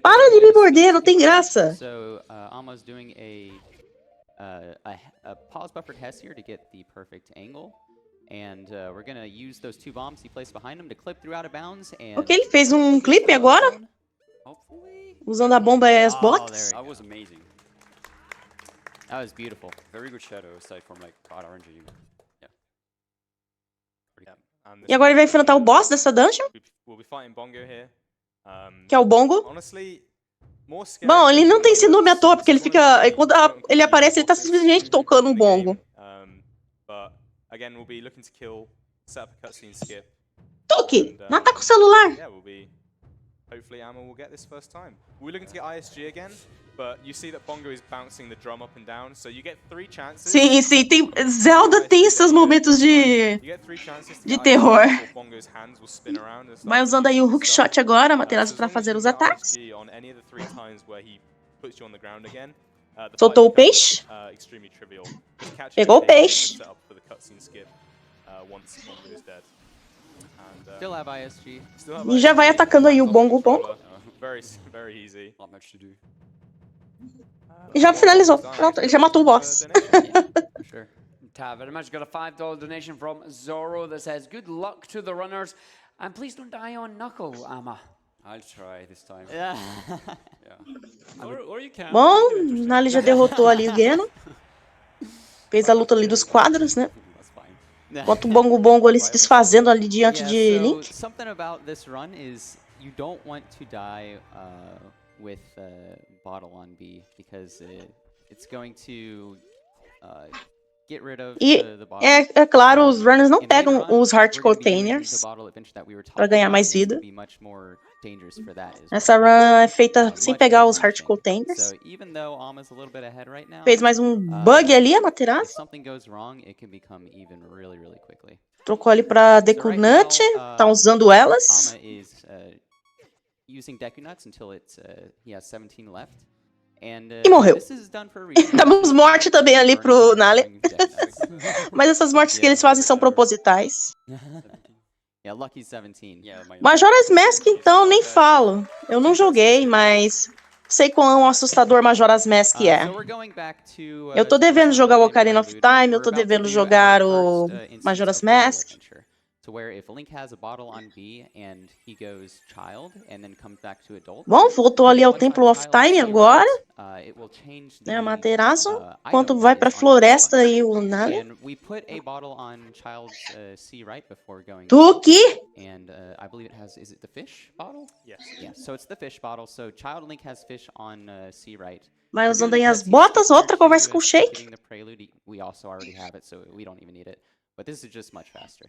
Para de me morder, não tem graça. So, Alma's doing a pause buffered Hess here to get the perfect angle. And we're gonna use those 2 bombs he placed behind him to clip through out of bounds. And Ok, ele fez um clipe agora. Usando a bomba e as botas. That was amazing. That was beautiful. Very good shadow aside from like RNG. E agora ele vai enfrentar o boss dessa dungeon, que é o Bongo. Bom, ele não tem esse nome à toa, porque ele fica... Quando ele aparece, ele tá simplesmente tocando um bongo. Toque! Mata com o celular! Hopefully Amma will get this first time. We're looking to get ISG again, but you see that Bongo is bouncing the drum up and down, so you get 3 chances. Sim, sim, tem... Zelda tem seus momentos de terror. Vai usando aí o hookshot agora, Amaterasu, pra fazer os ataques. Soltou o peixe. Pegou o peixe. still have ISG. E já vai atacando aí o Bongo Bongo. Very easy. Not much to do. E já finalizou. Pronto, ele já matou o boss. Sure. Very much got a $5 donation from Zorro that says, "Good luck to the runners, and please don't die on Knuckle, Amma." I'll try this time. Yeah. Yeah. Or you can. Bom, Nali já derrotou ali o Ganon. Fez a luta ali dos quadros, né? That's fine. Enquanto o Bongo Bongo ali se desfazendo ali diante de Yeah, so Link. something about this run is you don't want to die with bottle on B because it's going to get rid of E the bottle. é claro, os runners não In pegam mid run, os Heart we're gonna be using Containers the bottle adventure that we were pra talking ganhar about. mais It needs to vida. be much more dangerous for that as Essa well. run é feita Much sem more pegar os Heart punishing. Containers. So even though Alma's a little bit ahead right now, Fez mais um bug ali, a if Materazo. something goes wrong, it can become even really, really quickly. Trocou ali pra So Deku right Nut. now, Tá usando elas. Alma is using Deku Nuts until he has 17 left. And, E morreu. this is done for a reason. Damos morte também ali Burning pro time Nale. during Deku Nuts. Mas essas mortes que eles fazem são propositais. Yeah, lucky 17. Yeah, my Majora's Mask, então, nem falo. Eu não joguei, mas sei quão assustador Majora's Mask é. So we're going back to, Eu tô to devendo jogar o Prelude. Ocarina of Time, eu We're tô about to devendo do jogar our o first, instance Majora's of Bottle Mask. Adventure. To where if Link has a bottle on B and he goes child and then comes back to adult. Bom, voltou ali ao once Temple on of child Time C agora. right, it will change Né, the, a Materazo. Enquanto item vai that pra is on your floresta button. aí o Nale. And we put a bottle on child's C right before going. Tuki! And I believe it has, is it the fish bottle? Yes. Yeah, so it's the fish bottle. So child Link has fish on C right. Vai We're usando doing aí the as cutscene botas, skip here outra to, conversa com o skip Shake. getting the prelude. We also already have it, so we don't even need it. But this is just much faster.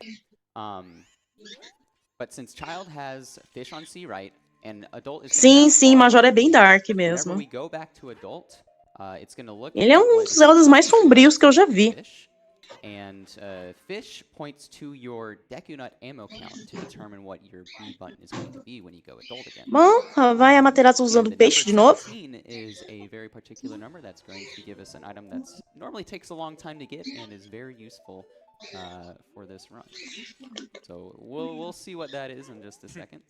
But since child has fish on C right, and adult is Sim, gonna sim, have Majora é bottle bem on B, dark whenever mesmo. we go back to adult, it's gonna look Ele é at um what dos is Zeldas mais on sombrios que eu já vi. fish. And fish points to your Deku Nut ammo count to determine what your B button is going to be when you go adult again. Bom, vai a Materazo usando And the peixe de number novo. 17 is a very particular number that's going to give us an item that's normally takes a long time to get and is very useful for this run. So we'll see what that is in just a second.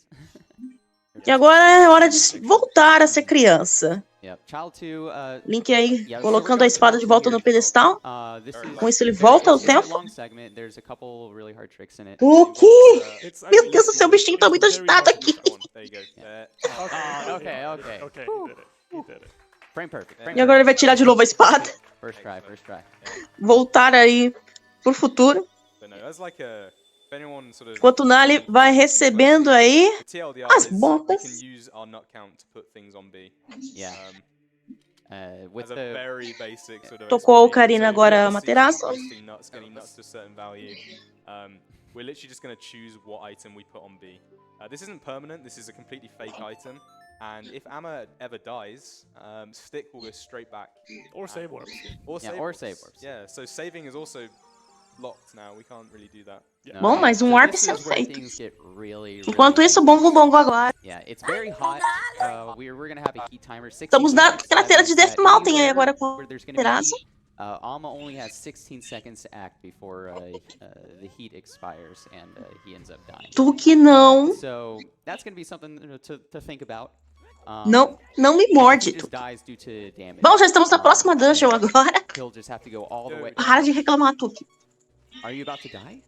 E agora é hora de voltar a ser criança. Yep. Child 2, Link aí yeah, so we're colocando a going espada de to volta here. no pedestal. This is Com isso ele volta ao it's a tempo. long segment. There's a couple really hard tricks in it. Tuki! It's Meu actually Deus do céu, o bichinho tá it's muito very agitado hard to aqui. do that one. There you go. Okay, Okay. Okay, he did it. He did it. Frame perfect. Frame E agora ele vai tirar de novo a espada. First try, first try. Voltar aí pro futuro. But no, that's like a. If anyone sort of. Enquanto o Nale vai recebendo aí The TLDR as is we botas. can use our nut count to put things on B. Yeah. With As a the very basic sort of. Tocou a explanation. Ocarina So if agora you a ever see Materazo. someone posting nuts, getting nuts to a certain value, we're literally just going to choose what item we put on B. This isn't permanent. This is a completely fake item. And if Amma ever dies, Stick will go straight back. Or save warps. Or Yeah, save or warps. save warps. Yeah, so saving is also locked now. We can't really do that. no, Bom, yeah. mais um So warp this sendo is where feito. things get really, Enquanto really isso, o bongo bongo agora. Yeah, it's very hot. We're gonna have a heat timer. Estamos na cratera de Death Mountain aí agora com where there's o gonna be Materazo. heat. Alma only has 16 seconds to act before the heat expires and he ends up dying. Tuki não. So that's gonna be something to think about. Não, não me If he morde. just dies due to damage, Bom, já estamos na próxima dungeon agora. he'll just have to go all the way. Para de reclamar, Tuki. Are you about to die?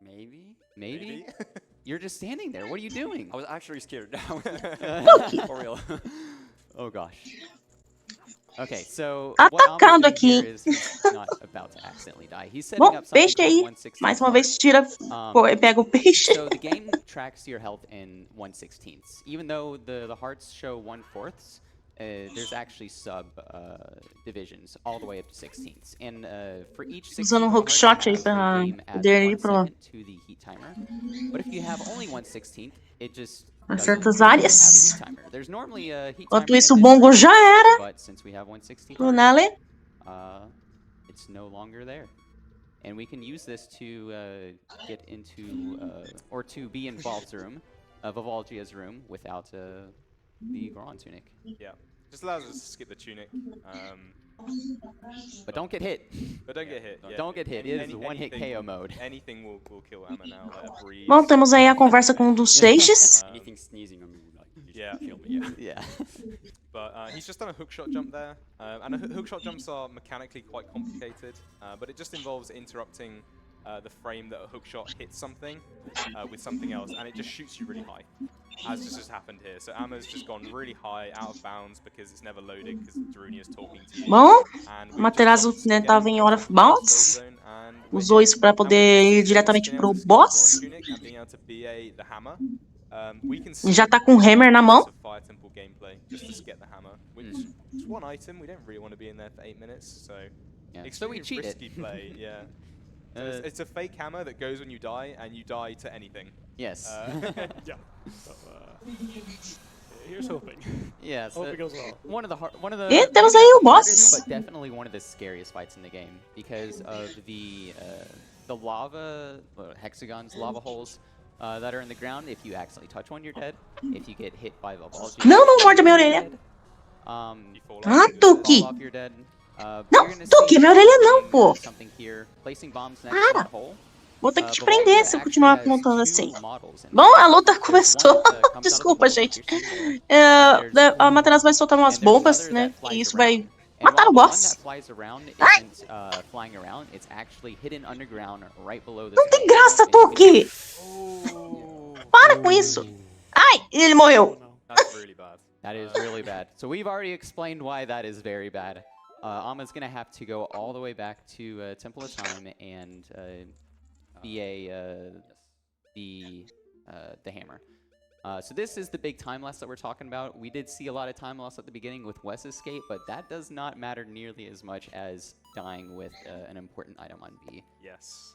maybe. Maybe. You're just standing there. What are you doing? I was actually scared. For real. Oh gosh. Okay, so Tá what Alma's atacando doing aqui. here is he's not about to accidentally die. He's setting Bom, up something peixe called aí. 1/16 Mais uma heart. vez, tira, pega o peixe. So the game tracks your health in 1/16. Even though the hearts show 1/4, there's actually sub divisions all the way up to 16ths. And for each 16th Usando um heart, hookshot you aí have, pra the game adds poder 1 ir pro second to the heat timer. But if you have only 1/16, it just Em doesn't certas have a áreas. heat timer. There's normally a heat Enquanto timer in isso, o this bongo room, já era but since we have 1/16 pro heart, Nale. it's no longer there. And we can use this to get into, or to be in Valve's room, Vivalgia's room, without the Goron tunic. Yeah. Just allows us to skip the tunic. But don't get hit. But don't get hit. Yeah. Don't get hit. It is one-hit anything- KO mode. Anything will kill Amma now. Like a breeze. Bom, temos aí a conversa com um dos sages. Anything sneezing on me would like Yeah. kill me. Yeah. Yeah. But he's just done a hookshot jump there. And hookshot jumps are mechanically quite complicated. But it just involves interrupting the frame that a hookshot hits something with something else. And it just shoots you really high. As just happened here. So Amma's just gone really high, out of bounds, because it's never loaded, because Darunia's talking to you. Bom, And o we've Materazo, just né, again tava em Out of gone Bounds. slow zone, and we're Usou here. isso pra And with poder ir these diretamente being pro able to skip the Goron boss. tunic and being able to BA the hammer, we can Já tá skip com o hammer na mão. of Fire Temple gameplay just to get the hammer, which is one item. We don't really want to be in there for 8 minutes, so Yeah. So extremely we cheat it. risky play. Yeah, so it's a fake hammer that goes when you die, and you die to anything. Yes. Yeah. So, Here's hoping. Yeah, so Hope it goes well. one of the E temos maybe aí not o the hardest, boss. but definitely one of the scariest fights in the game because of the lava hexagons, lava holes that are in the ground. If you accidentally touch one, you're dead. If you get hit by the balls, Não, não morde a minha orelha. You fall Ah, off, you're Tuki. fall off, you're dead. Não, You're gonna Tuki, see minha orelha não, something, pô. something here, placing bombs next to Para. that hole. Vou ter que te The prender Volta se eu actually continuar has apontando two assim. models in Bom, there. a luta There's começou. one that comes out of the Desculpa, boat that gente. you're seeing there, and there's A Materazzi vai soltar umas and there's bombas, another né? that E flies isso vai around. And matar while o the one boss. that flies around Ai. isn't flying around, it's actually hidden underground right below this Não tem wall. graça, And you can- Tuki. Oh, Para com isso. Ai, ele morreu. Oh, no. that's really bad. That is really bad. So we've already explained why that is very bad. Ama's gonna have to go all the way back to Temple of Time and BA the hammer. So this is the big time loss that we're talking about. We did see a lot of time loss at the beginning with Wes Escape, but that does not matter nearly as much as dying with an important item on B. Yes.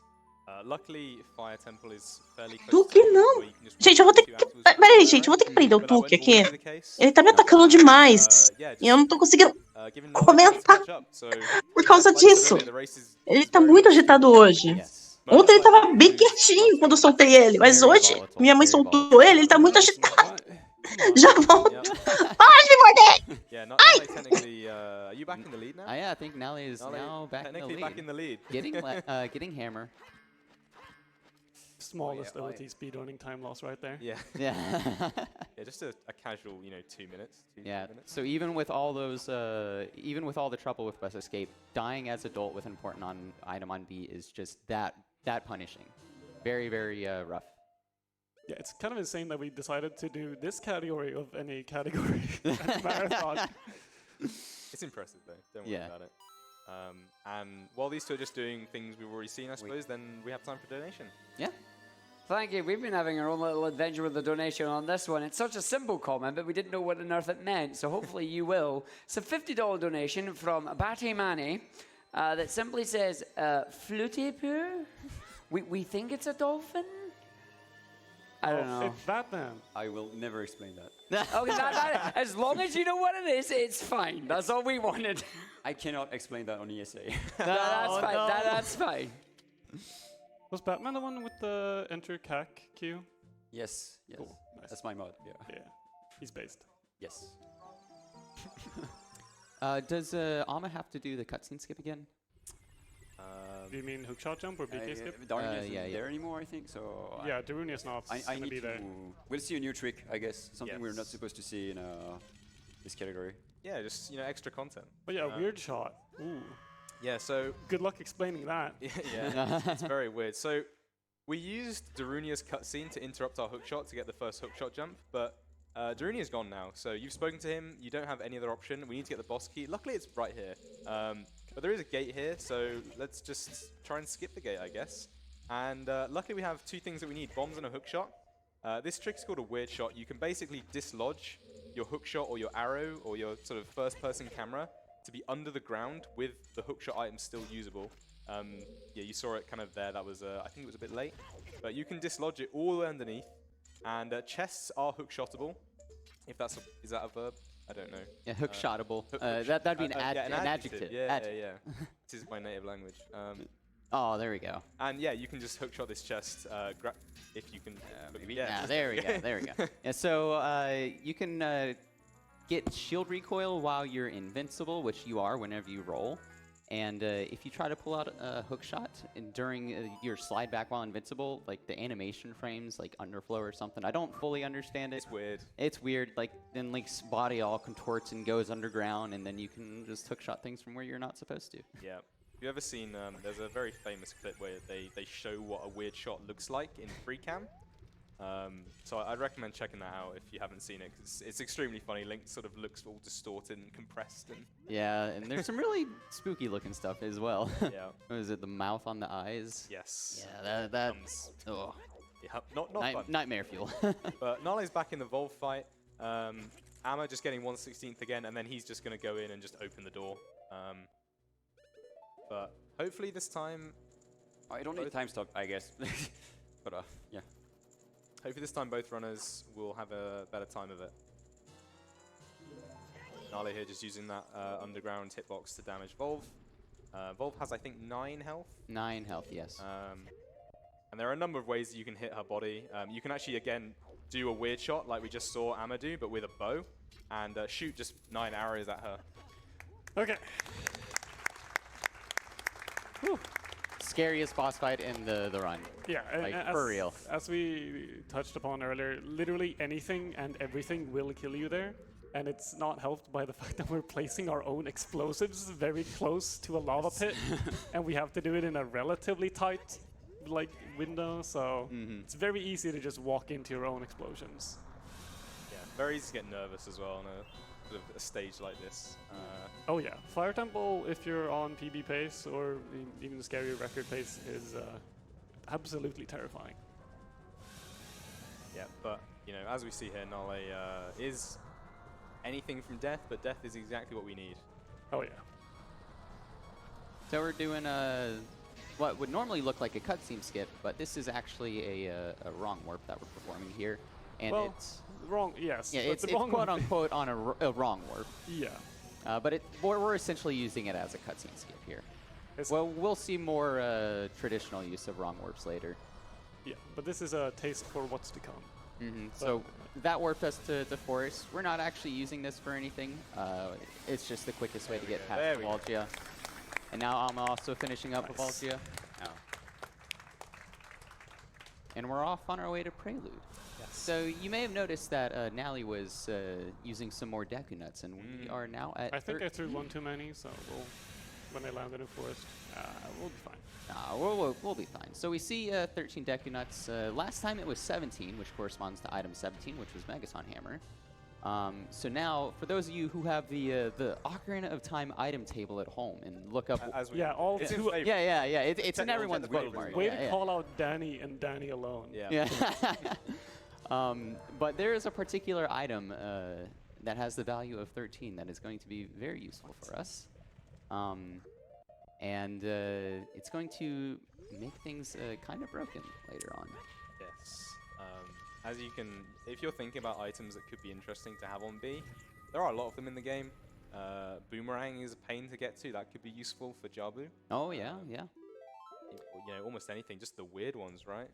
Luckily, Fire Temple is fairly close Tuki to não. where you can just Gente, eu vou ter que... Peraí, gente, eu vou ter que prender o But that won't Tuki aqui. always be the case. Ele tá me atacando demais. Yeah, E eu não tô conseguindo given no chance to comentar catch up. So, por causa like I said disso. earlier, the race is Ele tá very muito much agitado hoje. Yes. Ontem ele tava bem quietinho quando eu soltei ele, mas Very hoje volatile, minha mãe very soltou volatile. ele tá muito Nice, agitado. Nala. Come on. Já vão. Yep. Para de me morder! Yeah, not technically. Are you back in the lead now? Yeah, I think Nally is Nale, now back in the technically lead. back in the lead. Getting hammer. Smallest Oh, yeah. OT speedrunning time loss right there. Yeah. Yeah. Yeah, just a casual, 2 minutes. 2 Yeah. minutes. So even with all those, even with all the trouble with West Escape, dying as adult with an important item on B is just that punishing. Very, very rough. Yeah, it's kind of insane that we decided to do this category of any category at Marathon. It's impressive though. Don't worry Yeah. about it. And while these two are just doing things we've already seen, I suppose, then we have time for donation. Yeah. Thank you. We've been having our own little adventure with the donation on this one. It's such a simple comment, but we didn't know what on earth it meant, so hopefully you will. It's a $50 donation from Batty Manny that simply says, Fluty poo? We think it's a dolphin? I don't know. It's that then. I will never explain that. Okay, as long as you know what it is, it's fine. That's all we wanted. I cannot explain that on ESA. That's fine. That's fine. Was Batman the one with the enter CAC queue? Yes, yes. Cool. Nice. That's my mod, yeah. Yeah, he's based. Yes. Does Ama have to do the cutscene skip again? Do you mean hookshot jump or BK skip? Darwin isn't yeah. there anymore, I think, so... Yeah, Darunia's not I gonna need be there. to... We'll see a new trick, I guess. Something we're not Yes. supposed to see in this category. Yeah, just extra content. But yeah, weird shot. Ooh. Yeah, so Good luck explaining that. yeah, it's very weird. So we used Darunia's cutscene to interrupt our hookshot to get the first hookshot jump, but Darunia's gone now. So you've spoken to him. You don't have any other option. We need to get the boss key. Luckily, it's right here. But there is a gate here, so let's just try and skip the gate, I guess. And luckily, we have two things that we need: bombs and a hookshot. This trick is called a weird shot. You can basically dislodge your hookshot or your arrow or your sort of first-person camera to be under the ground with the hookshot item still usable. Yeah, you saw it kind of there. That was, I think it was a bit late. But you can dislodge it all the way underneath. And chests are hookshotable. If that's is that a verb? I don't know. Yeah, hookshotable. Hook That'd be an yeah, adjective. Yeah, yeah. This is my native language. Oh, there we go. And yeah, you can just hookshot this chest if you can. maybe. Yeah, Yeah, just- there we go. There we go. Yeah, so you can get shield recoil while you're invincible, which you are whenever you roll. And if you try to pull out a hook shot during your slide back while invincible, like the animation frames, like underflow or something, I don't fully understand it. It's weird. It's weird. Like then Link's body all contorts and goes underground, and then you can just hook shot things from where you're not supposed to. Yeah. Have you ever seen? There's a very famous clip where they show what a weird shot looks like in free cam. So I'd recommend checking that out if you haven't seen it, because it's extremely funny. Link sort of looks all distorted and compressed, and Yeah, and there's some really spooky looking stuff as well. yeah, What is it, the mouth on the eyes? yes, Yeah, that's oh, yeah, not fun. nightmare fuel. But Nale's back in the Volve fight. Amma just getting 1/16th again, and then he's just going to go in and just open the door. But hopefully this time, I don't need time stop, I guess. But yeah. Hopefully this time both runners will have a better time of it. Nale here just using that underground hitbox to damage Volv. Volv has, I think, 9 health. 9 health, yes. And there are a number of ways that you can hit her body. You can actually, again, do a weird shot like we just saw Amma do, but with a bow, and shoot just 9 arrows at her. Okay. Whew. Scariest boss fight in the run. Yeah, like, for real. As we touched upon earlier, literally anything and everything will kill you there. And it's not helped by the fact that we're placing our own explosives very close to a lava pit. And we have to do it in a relatively tight window, so it's very easy to just walk into your own explosions. Yeah, very easy to get nervous as well on a stage like this. Oh yeah, Fire Temple, if you're on PB pace or even scarier record pace, is absolutely terrifying. Yeah, but you know, as we see here, Nale is anything from death, but death is exactly what we need. Oh yeah. So we're doing what would normally look like a cutscene skip, but this is actually a wrong warp that we're performing here, and well, it's wrong. Yes. yeah, but it's wrong quote unquote on a wrong warp. Yeah. But we're essentially using it as a cutscene skip here. Well, we'll see more traditional use of wrong warps later. Yeah, but this is a taste for what's to come. So that warped us to the forest. We're not actually using this for anything. It's just the quickest way to get past Volgia. And now I'm also finishing up with Volgia. Oh. And we're off on our way to Prelude. Yes. So you may have noticed that Nally was using some more Deku Nuts, and we are now at I think I threw one too many, so when I landed in forest, we'll be fine. We'll be fine. So we see 13 Deku Nuts. Last time it was 17, which corresponds to item 17, which was Megaton Hammer. So now, for those of you who have the Ocarina of Time item table at home and look up... all it's two... It's in everyone's bookmark. Way to call out Danny and Danny alone. Yeah. But there is a particular item that has the value of 13 that is going to be very useful for us. And it's going to make things kind of broken later on. Yes. As you can, if you're thinking about items that could be interesting to have on B, there are a lot of them in the game. Boomerang is a pain to get to. That could be useful for Jabu. Oh yeah, yeah. You know, almost anything, just the weird ones, right?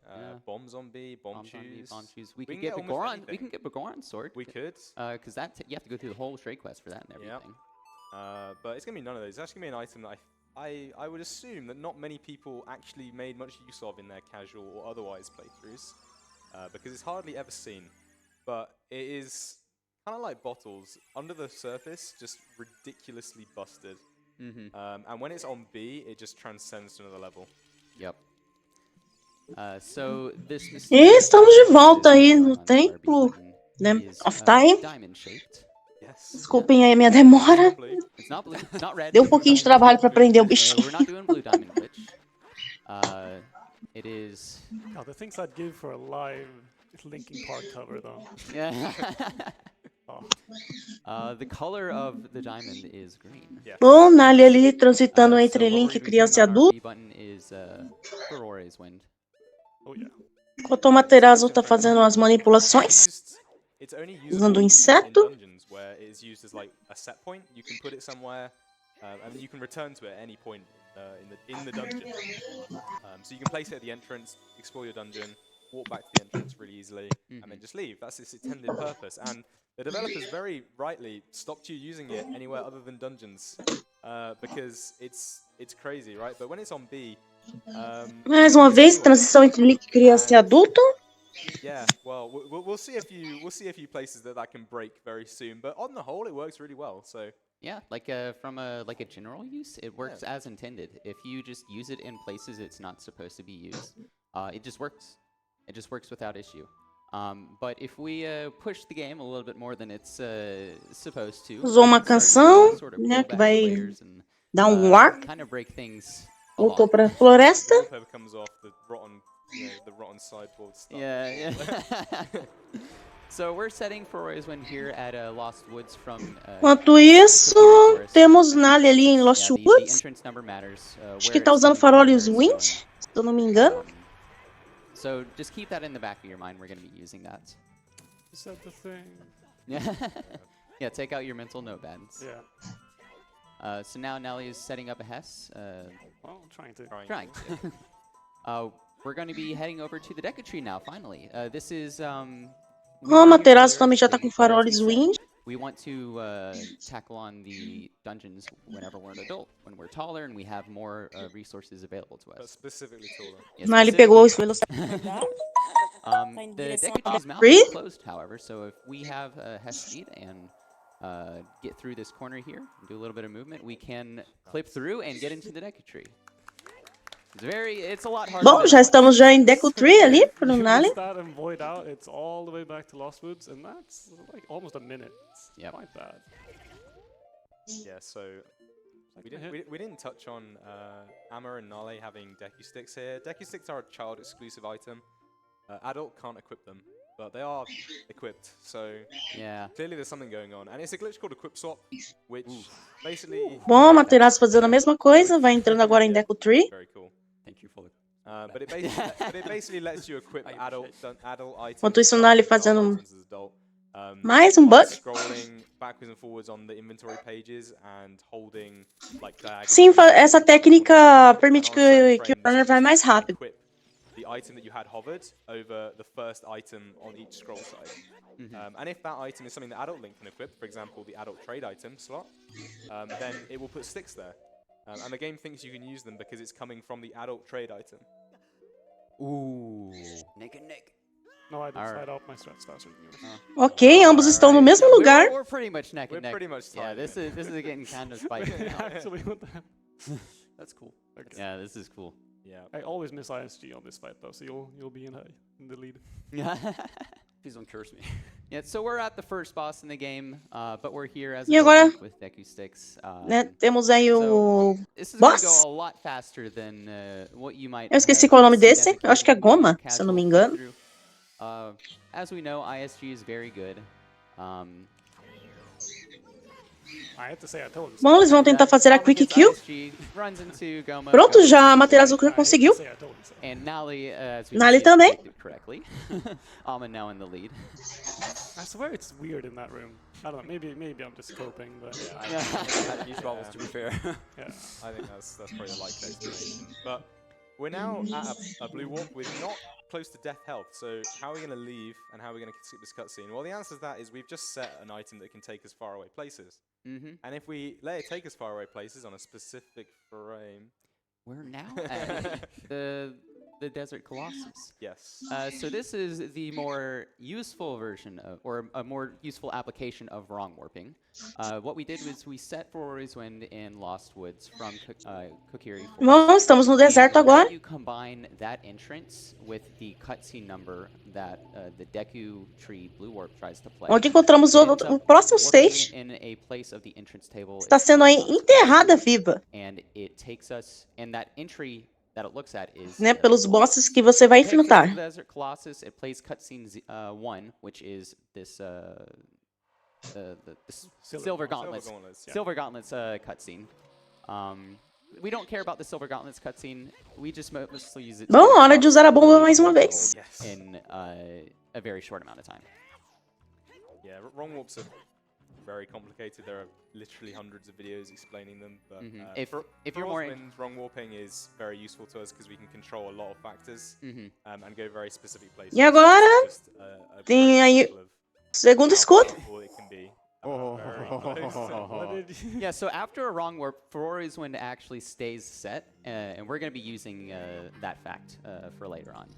Bombs on B, bomb shoes. Bomb shoes. We could get Begoron. We can get Begoron's sword. We could. Because you have to go through the whole trade quest for that and everything. Yep. But it's gonna be none of those. It's actually gonna be an item that I would assume that not many people actually made much use of in their casual or otherwise playthroughs, because it's hardly ever seen. But it is kind of like bottles under the surface, just ridiculously busted. And when it's on B, it just transcends to another level. Yep. So this E estamos de volta aí no templo, né, of Time. Diamond shaped. Yes. Desculpem aí a minha demora. It's not blue, not red. Deu um pouquinho de trabalho para aprender o bichinho. We're not doing blue diamond glitch. It is. God, the things I'd give for a live Linkin Park cover, though. Yeah. The color of the diamond is green. Yes. Bom, Nali ali transitando entre Link, criança e adulto. B button is Aurora's wind. Oh yeah. Enquanto o Materazo tá fazendo as manipulações, It's only usando o used in inseto. dungeons where it is used as like a set point. You can put it somewhere, and you can return to it at any point in the dungeon. So you can place it at the entrance, explore your dungeon, walk back to the entrance really easily, and then just leave. That's its intended purpose. And the developers very rightly stopped you using it anywhere other than dungeons, because it's crazy, right? But when it's on B, Mais uma vez, transição entre Link, criança e adulto. yeah, well, we'll see a few places that can break very soon. But on the whole, it works really well. So Yeah, like from a general use, it works as intended. If you just use it in places it's not supposed to be used, it just works. It just works without issue. But if we push the game a little bit more than it's supposed to, Usou uma we can canção, start to sort of né, pull que back vai the layers and, dar ar. kind of break things a Voltou lot. para a floresta. wallpaper comes off the rotten sideboard stuff. Yeah. So we're setting for Roy's here at Lost Woods from. Enquanto isso, temos Nali ali em Lost the Woods. entrance number matters. Acho que tá usando faróleos Wind, se eu não me engano. So just keep that in the back of your mind. We're going to be using that. Is that the thing? Yeah. Yeah, take out your mental notepads. Yeah. So now Nelly is setting up a Hess. Well, trying to. Trying to. We're going to be heading over to the Deku Tree now, finally. This is... Ó, Materaço também já tá com faróis wind. We want to tackle on the dungeons whenever we're an adult, when we're taller and we have more resources available to But us. specifically taller. Yeah, Mas ele pegou os specifically. The Deku Tree is mouth Free? is closed, however, so if we have Hess speed and get through this corner here, and do a little bit of movement, we can clip through and get into the Deku Tree. It's a lot harder. Bom, já estamos já em Deku Tree ali, pro You Nali. miss that and void out, it's all the way back to Lost Woods, and that's like almost a minute. It's Yep. quite bad. Yeah, so Like we a didn't hit. we didn't touch on Amma and Nale having Deku sticks here. Deku sticks are a child exclusive item. Adult can't equip them, but they are equipped. So Yeah. clearly there's something going on, and it's a glitch called equip swap, which basically Bom, Materaço fazendo a mesma coisa, vai entrando agora em Deku Tree. very cool. Thank you for the... But it basically lets you equip adult items. Enquanto isso, Nali fazendo items as adult. mais um by bug. Scrolling backwards and forwards on the inventory pages and holding like diagonal. Sim, essa técnica permite And on certain que o frames, runner you vai just mais rápido. equip the item that you had hovered over the first item on each scroll side. And if that item is something that Adult Link can equip, for example, the Adult Trade item slot, then it will put sticks there. And the game thinks you can use them because it's coming from the Adult Trade item. Ooh. Nick. No, I did Alright. side out my strats faster than yours. Ok, ambos estão no mesmo Yeah, lugar. We're pretty much neck We're and neck. pretty much Yeah, tied. this is getting kind of spicy now. Actually, what the hell? That's cool. Okay. Yeah, this is cool. Yeah. I always miss ISG on this fight though, so you'll be in the lead. Please don't curse me. Yeah, so we're at the first boss in the game, but we're here as E a agora, with Deku sticks. né, temos aí o This is going to boss. go a lot faster than what you might Eu esqueci have qual é o nome seen as desse. a Eu acho que é kid Goma, when se eu não me casual engano. playthrough. As we know, ISG is very good. I had to say I told him. Bom, eles vão tentar fazer a Goma quick gets kill. ISG, runs into Goma, Pronto, Goma já a gets Materaço ISG, conseguiu. Say I told him so. And Nali, as we Nali just também. predicted correctly. Alma now in the lead. I swear it's weird in that room. I don't know. Maybe I'm just coping, but I had these problems, to be fair. yeah. I think that's probably the likely explanation. But we're now at a blue warp with not close to death health. So how are we going to leave and how are we going to skip this cutscene? Well, the answer to that is we've just set an item that can take us far away places. And if we let it take us far away places on a specific frame, We're now at the Desert Colossus. yes. So this is the more useful version of, or a more useful application of wrong warping. What we did was we set Rory's Wind in Lost Woods from Kokiri Forest. Bom, estamos no deserto And whenever agora. you combine that entrance with the cutscene number that the Deku Tree Blue Warp tries to play. Onde encontramos o, it ends o up próximo warping stage. in a place of the entrance table. Está It's sendo aí not enterrada viva, and it takes us, and that entry that it looks at is né? Pelos bosses que você vai takes us to enfrentar. the Desert Colossus. It plays cutscene 1, which is this Silver Gauntlets. Yeah. Silver Gauntlets cutscene. We don't care about the Silver Gauntlets cutscene. We just mostly use it. to Bom, hora de usar a bomba mais uma gold vez. Yes. in a very short amount of time. Yeah, wrong warps are very complicated. There are literally hundreds of videos explaining them. But If you're for more Osmond, wrong warping is very useful to us because we can control a lot of factors and go very specific places. E agora, Just a tem great aí example of segundo how escudo. powerful it can be. Very close. What did you? Yeah, so after a wrong warp, Ferrari's Wind actually stays set, and we're going to be using that fact for later on.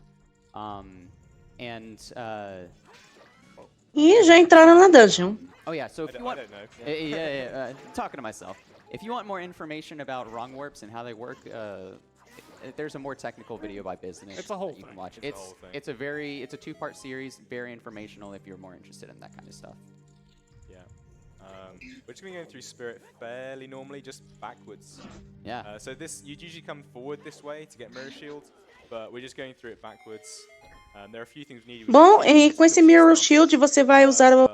E já entraram na dungeon. Oh yeah, so if I you want, don't know. talking to myself. If you want more information about wrong warps and how they work, there's a more technical video by Business It's a whole that you can thing. watch. It's a whole thing. It's a 2-part series, very informational if you're more interested in that kind of stuff. Yeah. We're just going to go through Spirit fairly normally, just backwards. Yeah. So you'd usually come forward this way to get Mirror Shield, but we're just going through it backwards. There are a few things we need. Bom, e com esse Mirror Shield você vai usar o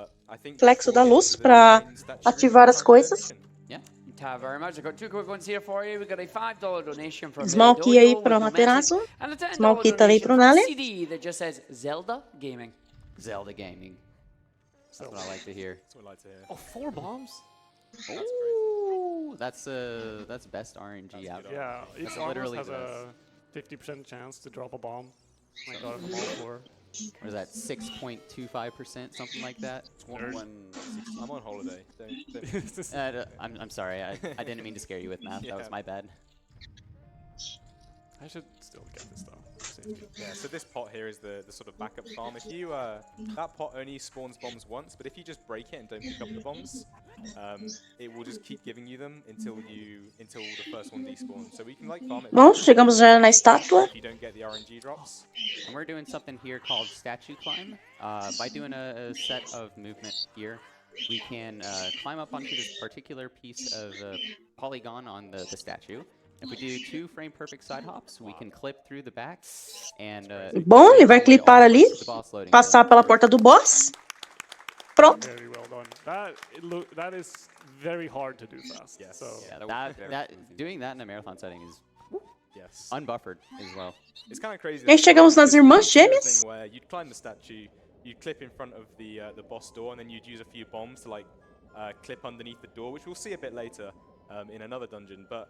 flexo da luz para ativar as coisas. Yeah. very much. I got 2 quick ones here for you. We got a $5 donation from Small key aí Dodo para with o no message, Materaço. and a $10 Small key também donation pro from Nale. CD that just says Zelda Gaming. Zelda gaming. That's what I like to hear. That's what I like to hear. Oh, 4 bombs? Ooh, that's best RNG That's out. good. Yeah, each That's armor literally has the a 50% chance to drop a bomb. Oh my god, I'm all for. What is that? 6.25%, something like that. I'm on holiday. Don't. I'm sorry. I didn't mean to scare you with math. That was Yeah. my bad. I should still get this though. Yeah, so this pot here is the sort of backup farm. If you, that pot only spawns bombs once, but if you just break it and don't pick up the bombs, it will just keep giving you them until the first one despawns. So we can like farm it. Bom, chegamos já na estátua. If you don't get the RNG drops. And we're doing something here called statue climb. By doing a set of movement here, we can climb up onto this particular piece of polygon on the statue. If we do 2 frame perfect side hops, we can clip through the back and Bom, ele vai clipar ali, the boss loading passar zone. pela porta do boss. Pronto. Very well done. That is very hard to do fast. Yes. So Yeah, doing that in a marathon setting is Yes. unbuffered as well. It's kind of crazy. E aí chegamos nas irmãs gêmeas. Where you'd climb the statue, you'd clip in front of the boss door, and then you'd use a few bombs to like clip underneath the door, which we'll see a bit later in another dungeon. But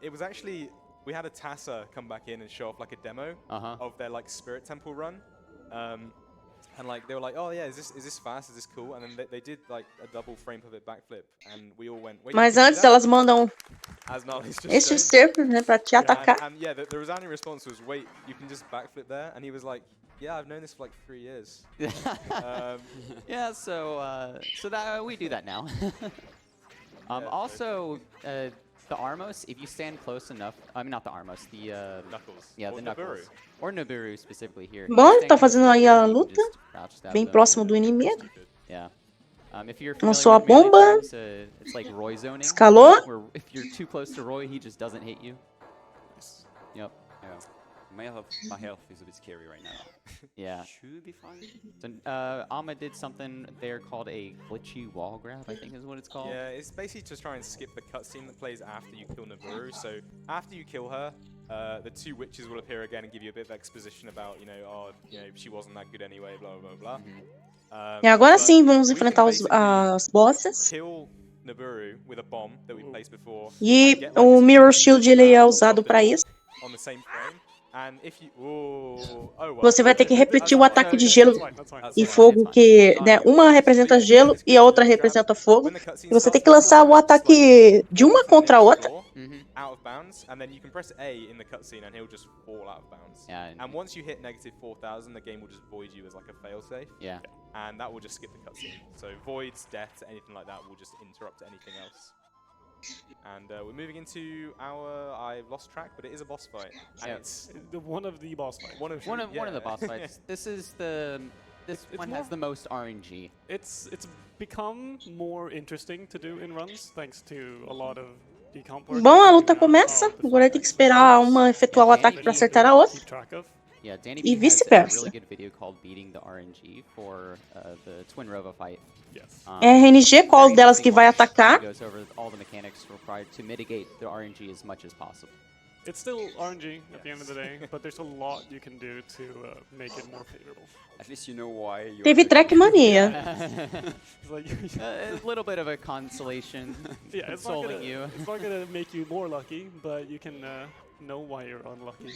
it was actually, we had a Tassa come back in and show off like a demo of their like spirit temple run, and like they were like, oh yeah, is this fast? Is this cool? And then they did like a double frame pivot backflip, and we all went. Wait, Mas you can do antes that? elas mandam As Nolly's just estes shown. cercos, né, pra te Yeah, atacar. and yeah, the resounding response was, wait, you can just backflip there? And he was like, yeah, I've known this for like 3 years. Yeah, so that we do that now. Also, the Armos, if you stand close enough, I mean not the Armos, the Knuckles. yeah, Or the Knuckles, Nibiru. or Nibiru specifically here. Bom, If you ele tá stand close fazendo aí a enough, you can luta, just crouch stab bem them. próximo do inimigo. Yeah. If you're Lançou familiar a with melee bomba. terms, it's like Roy zoning. Escalou. Where if you're too close to Roy, he just doesn't hit you. Yep. Yeah. My health is a bit scary right now. Yeah. Should be fine. So Amma did something there called a glitchy wall grab, I think is what it's called. Yeah, it's basically just trying to skip the cutscene that plays after you kill Nibiru. So after you kill her, the 2 witches will appear again and give you a bit of exposition about, she wasn't that good anyway, blah, blah, blah. E agora But sim, vamos we can enfrentar basically as bosses. kill Nibiru with a bomb that we placed before. E and get, like, o this Mirror huge Shield ele é stab usado of para the- isso. On the same frame. And if you, oh well. Você vai ter que repetir o ataque de gelo That's fine. e fogo, que né, uma representa gelo e a outra representa fogo. E você tem que lançar o ataque de uma contra a outra. Out of bounds, and then you can press A in the cutscene, and he'll just fall out of bounds. Yeah. And once you hit negative 4,000, the game will just void you as like a failsafe, Yeah. and that will just skip the cutscene. So voids, death, anything like that will just interrupt anything else. And we're moving into I've lost track, but it is a boss fight. And Yeah. it's One of the boss fights. One of the boss fights. This one more- has the most RNG. It's become more interesting to do in runs thanks to a lot of decomp work. Bom, a luta começa. Agora tem que esperar uma efetuar o ataque para acertar a outra. Keep track of. Yeah, Danny E B has a vice-versa. really good video called Beating the RNG for the Twin Rova fight. Yes. É RNG, qual delas que vai atacar. He goes over all the mechanics required to mitigate the RNG as much as possible. It's still RNG at the end of the day, but there's a lot you can do to make it more favorable. At least you know why you're Teve track mania. It's like, A little bit of a consolation, yeah, it's not, consoling gonna, you. it's not gonna make you more lucky, but you can know why you're unlucky.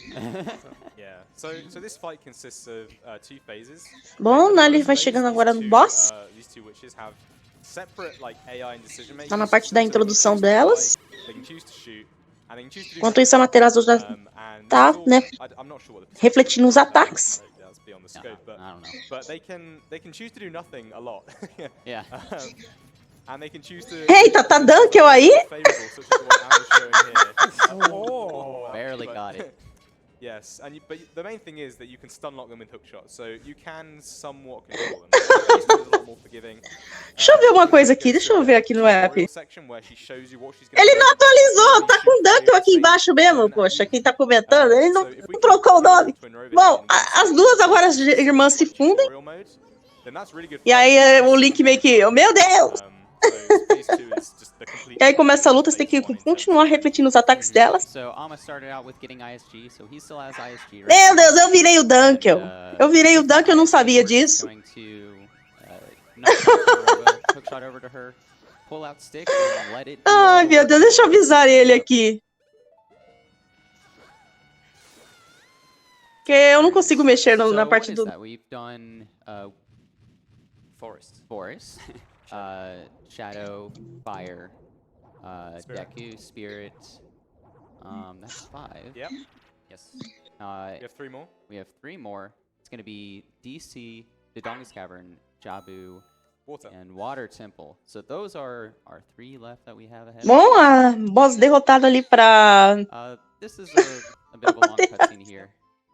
yeah. So this fight consists of 2 phases. Bom, The ele first vai phase, chegando these agora no two, boss. These 2 witches have separate like AI and decision making. Tá na parte da introdução delas. They can choose to shoot, and they can choose to do Enquanto isso, a Materaço já and tá, still- né, I'm not sure what the refletindo os ataques. That's beyond the No, scope, but I don't know. but they can choose to do nothing a lot. Yeah. And they can choose to. Eita, tá Dunkel aí? Favorable, such as the one Anna's showing here. Oh. Barely But- got it. Yes, but the main thing is that you can stun lock them with hook shots, so you can somewhat control them. This one is a lot more forgiving. Deixa eu ver uma coisa aqui, deixa eu ver aqui no app. Ele não atualizou, tá com Dunkel aqui embaixo mesmo, poxa, quem tá comentando, ele não trocou o nome. Bom, as duas agora as irmãs se fundem, e aí o Link meio que, oh, meu Deus! So phase 2 is just the complete. E aí começa a luta, você tem que continuar repetindo os ataques delas. So Alma started out with getting ISG, so he still has ISG. Meu Deus, eu virei o Dunkel. Eu virei o Dunkel, eu não sabia disso. Going to knock the hookshot over to her, pull out stick and let it. Ai, meu Deus, deixa eu avisar ele aqui. Porque eu não consigo mexer na parte do... We've done Forest. Forest, Shadow, Fire, Deku, Spirit. That's 5. Yep. Yes. We have 3 more. We have 3 more. It's going to be DC, Dodonga's Cavern, Jabu, Water. and Water Temple. So those are our 3 left that we have ahead. Bom, a boss derrotada ali pra... This is a bit of a long cutscene here.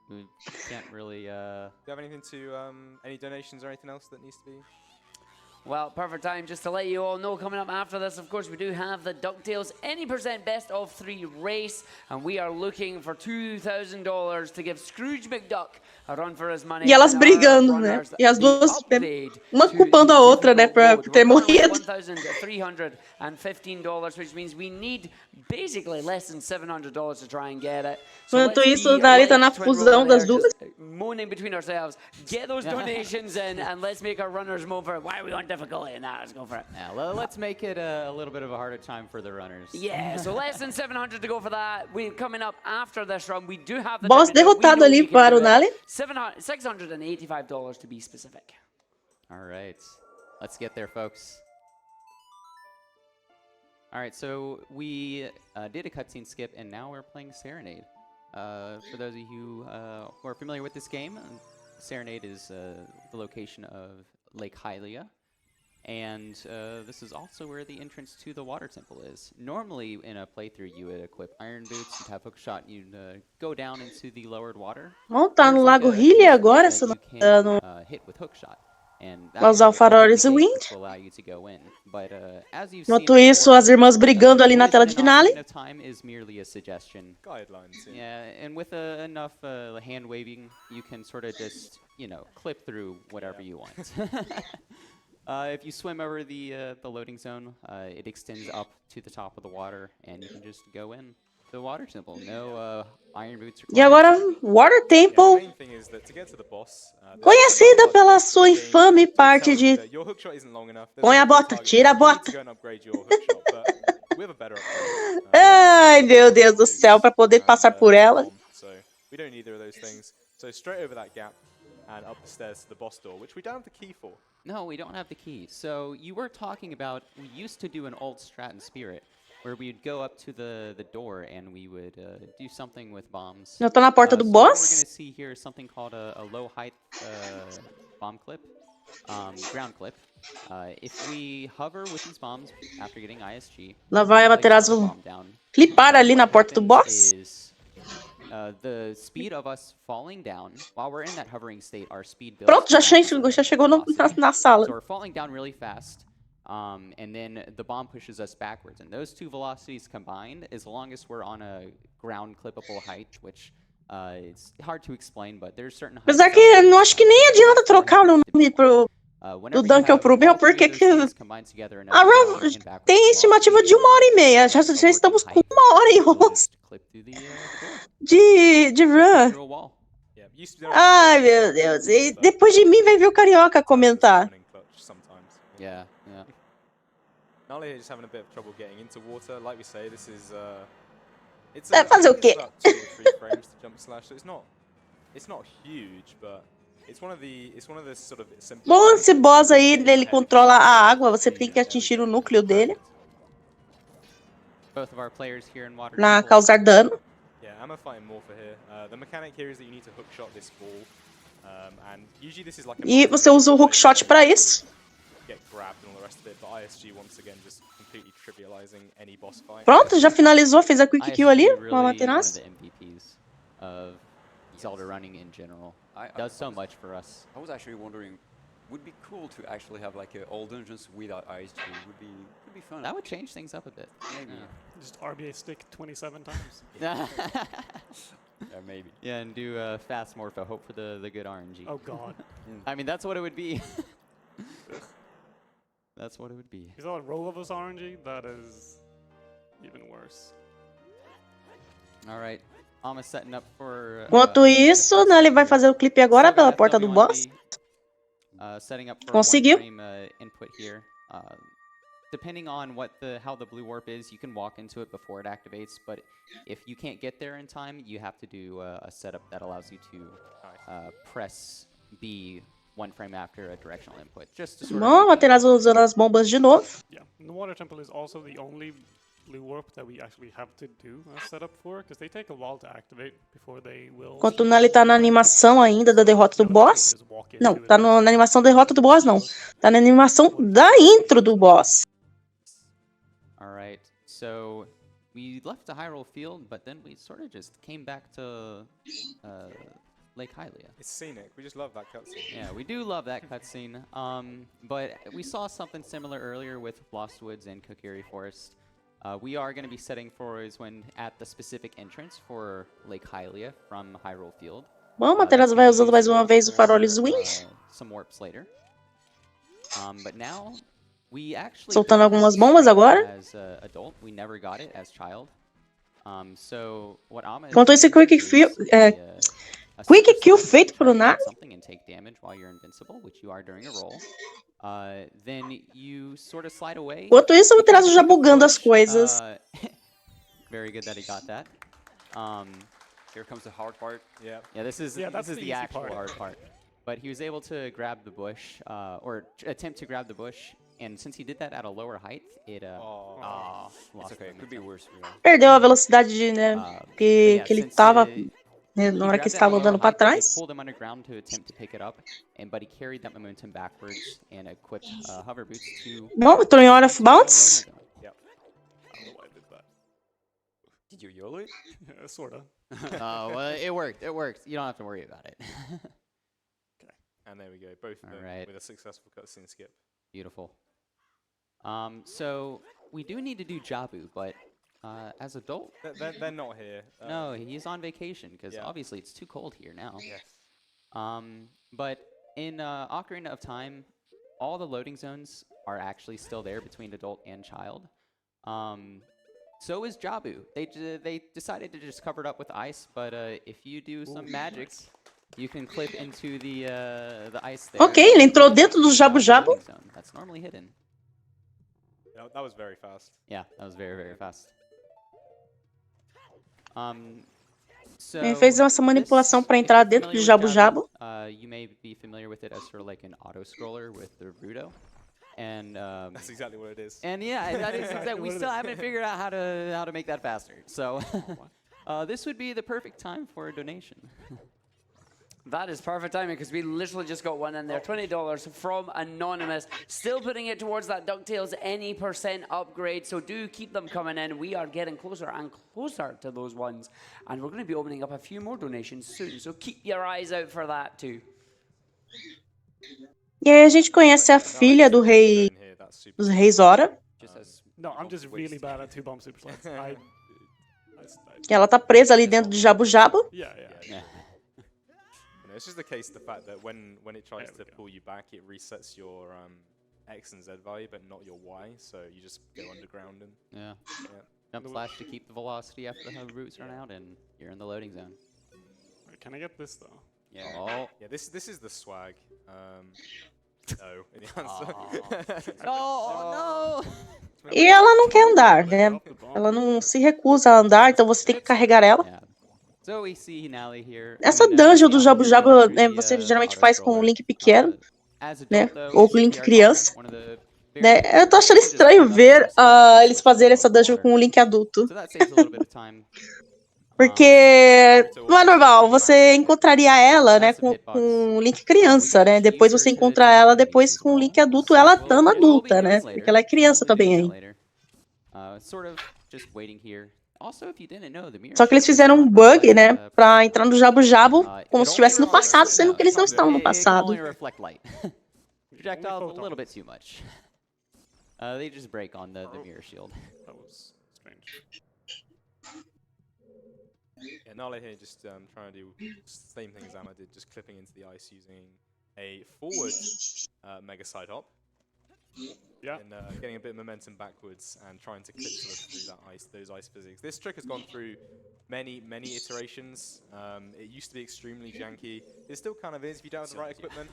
We can't really. Do you have anything to any donations or anything else that needs to be? Well, perfect time just to let you all know, coming up after this, of course, we do have the DuckTales Any % Best of 3 race, and we are looking for $2,000 to give Scrooge McDuck a run for his money. E elas brigando, né? E as duas, uma culpando a outra, né, por ter morrido. $1,315, which means we need basically less than $700 to try and get it. Enquanto isso, o Dari tá na fusão das duas. Moaning between ourselves. Get those donations in, and let's make our runners move for it. Why are we on difficulty? Nah, let's go for it. Yeah, let's make it a little bit of a harder time for the runners. Yeah, so less than 700 to go for that. We're coming up after this run. We do have the Boss derrotado ali para o Nali. $685 to be specific. All right, let's get there, folks. All right, so we did a cutscene skip, and now we're playing Serenade. For those of you who are familiar with this game, Serenade is the location of Lake Hylia, and this is also where the entrance to the Water Temple is. Normally, in a playthrough, you would equip Iron Boots, you'd have Hookshot, you'd go down into the lowered water. Vamos tá no Lago Hylia agora, se não me engano. Hit with Hookshot. Vai usar o Faroles e Wind. Enquanto isso, as irmãs brigando ali na tela de Nali. Guidelines. Yeah, and with enough hand waving, you can sort of just, clip through whatever you want. If you swim over the loading zone, it extends up to the top of the water, and you can just go in the Water Temple. No Iron Boots. E agora, Water Temple, conhecida pela sua infame parte de... Põe a bota, tira a bota. Ai, meu Deus do céu, para poder passar por ela. We don't need either of those things. So straight over that gap and up the stairs to the boss door, which we don't have the key for. No, we don't have the key. So you were talking about, we used to do an old strat in Spirit, where we'd go up to the door and we would do something with bombs. Eu tô na porta do So boss. what we're going to see here is something called a low height bomb clip, ground clip. If we hover with these bombs after getting ISG, Lá vai a Materazzo clipar ali na porta do boss. The speed of us falling down while we're in that hovering state, our speed builds. Pronto, já chegou na sala. So we're falling down really fast, and then the bomb pushes us backwards. And those two velocities combined, as long as we're on a ground clippable height, which it's hard to explain, but there's certain. Apesar que eu não acho que nem adianta trocar o nome do Dunkel pro meu, porque que a run tem estimativa de 1h30. Já estamos com 1h11 de run. Ai, meu Deus. E depois de mim vai vir o Carioca comentar. Yeah. Nali is just having a bit of trouble getting into water. Like we say, this is Fazer o quê? about 2 or 3 frames to jump slash. So it's not huge, but it's one of the sort of simple. Bom, esse boss aí, ele controla a água, você tem que atingir o núcleo dele Both of our players here in Water pra Temple. causar dano. Yeah, I'm fighting more for here. The mechanic here is that you need to hookshot this ball, and usually this is like. E você usa o hookshot pra isso. Get grabbed and all the rest of it, but ISG once again just completely trivializing any boss fight. Pronto, já finalizou, fez a quick kill ali ISG com a really one of Materazzo. the MVPs of Zelda running in general. I Does so much for us. I was actually wondering, would be cool to actually have like all dungeons without ISG. Would be fun. That would change things up a bit. Maybe. Just RBA stick 27 times. Yeah, Yeah, maybe. yeah, and do fast morpho. Hope for the good RNG. Oh god. I mean, that's what it would be. That's what it would be. You saw a roll of us RNG? That is even worse. All right. Almost setting up for. Enquanto isso, né, ele vai fazer o clipe agora pela porta do boss. Setting up for Conseguiu. one frame input here. Depending on how the blue warp is, you can walk into it before it activates. But if you can't get there in time, you have to do a setup that allows you to press B one frame after a directional input. Just to sort Bom, of vai ter usando as bombas de novo. Yeah, and the water temple is also the only blue warp that we actually have to do a setup for, because they take a while to activate before they will. Enquanto ele tá na animação ainda da derrota do boss. Não, tá na animação da derrota do boss, não. Tá na animação da intro do boss. Alright, so we left the Hyrule field, but then we sort of just came back to Lake Hylia. It's scenic. We just love that cutscene. Yeah, we do love that cutscene. But we saw something similar earlier with Lost Woods and Kokiri Forest. We are going to be setting forwards when at the specific entrance for Lake Hylia from Hyrule Field. Bom, o Materas vai usando mais uma vez o Faroles Wind. Some warps later. But now we actually Soltando algumas bombas agora. as adult, we never got it as child. So what Amma Enquanto esse Quick Kill feito por Nari. something and take damage while you're invincible, which you are during a roll. Then you sort of slide away. Enquanto isso, o Materas já bugando as coisas. Very good that he got that. Here comes the hard part. Yeah. Yeah, this is that's the the easy actual part. hard part. But he was able to grab the bush, or attempt to grab the bush, and since he did that at a lower height, it It's lost okay. It could be worse for you. Perdeu a velocidade de, né, que ele since, tava he na hora grabbed que that estava lower andando pra height, he trás. pulled him underground to attempt to pick it up, but he carried that momentum backwards and equipped hover boots to. Bom, entrou em Hora of Bounce. I don't know why I did that. Did you YOLO it? Yeah, sorta. Well, it worked. It worked. You don't have to worry about it. And there we go. Both of them Alright. with a successful cutscene skip. Beautiful. So we do need to do Jabu, but as adult, They're not here. no, he's on vacation because yeah. obviously it's too cold here now. Yes. But in Ocarina of Time, all the loading zones are actually still there between adult and child. So is Jabu. They decided to just cover it up with ice, but if you do some magic, you can clip into the ice there. Ok, ele entrou dentro do Jabu Jabu. Loading zone that's normally hidden. That was very fast. Yeah, that was very, very fast. So Ele fez essa manipulação para entrar dentro de Jabu Jabu. You may be familiar with it as sort of like an auto scroller with the Rudo. And That's exactly what it is. and yeah, that is exactly. We still haven't figured out how to make that faster. So this would be the perfect time for a donation. That is perfect timing because we literally just got one in there. $20 from Anonymous. Still putting it towards that DuckTales any % upgrade. So do keep them coming in. We are getting closer and closer to those ones. And we're going to be opening up a few more donations soon. So keep your eyes out for that too. E aí a gente conhece a filha do rei, dos reis Ora. Just as No, I'm just really bad at 2-bomb super slides. E ela tá presa ali dentro de Jabu Jabu. Yeah. yeah. It's just the case, the fact that when it tries There we to go. pull you back, it resets your X and Z value, but not your Y. So you just go underground and Yeah. yeah. Jump slash to keep the velocity after the hover boots run out, and you're in the loading zone. Wait, can I get this though? Yeah. Oh. Yeah, this is the swag. No, in the answer. Oh no! E ela não quer andar, né? Ela não se recusa a andar, então você tem que carregar ela. Yeah. So we see Nally here. Essa dungeon do Jabu Jabu, né, você geralmente faz com o Link pequeno, né? Ou com o Link criança. Né? Eu tô achando estranho ver eles fazerem essa dungeon com o Link adulto. So that saves a little bit of time. Porque não é normal, você encontraria ela, né, com o Link criança, né? Depois você encontra ela depois com o Link adulto, ela estando adulta, né? Porque ela é criança também aí. Sort of just waiting here. Also, if you didn't know, the mirror Só que eles fizeram um bug, né, pra entrar no Jabu Jabu como se estivesse no passado, sendo que eles não estão no passado. It can only reflect light. Projectiles a little bit too much. They just break on the mirror shield. That was strange. Yeah, Nale here just trying to do same thing as Amma did, just clipping into the ice using a forward mega side hop. Yeah. in getting a bit of momentum backwards and trying to clip sort of through that those ice physics. This trick has gone through many iterations. It used to be extremely janky. It still kind of is if you don't have the right equipment.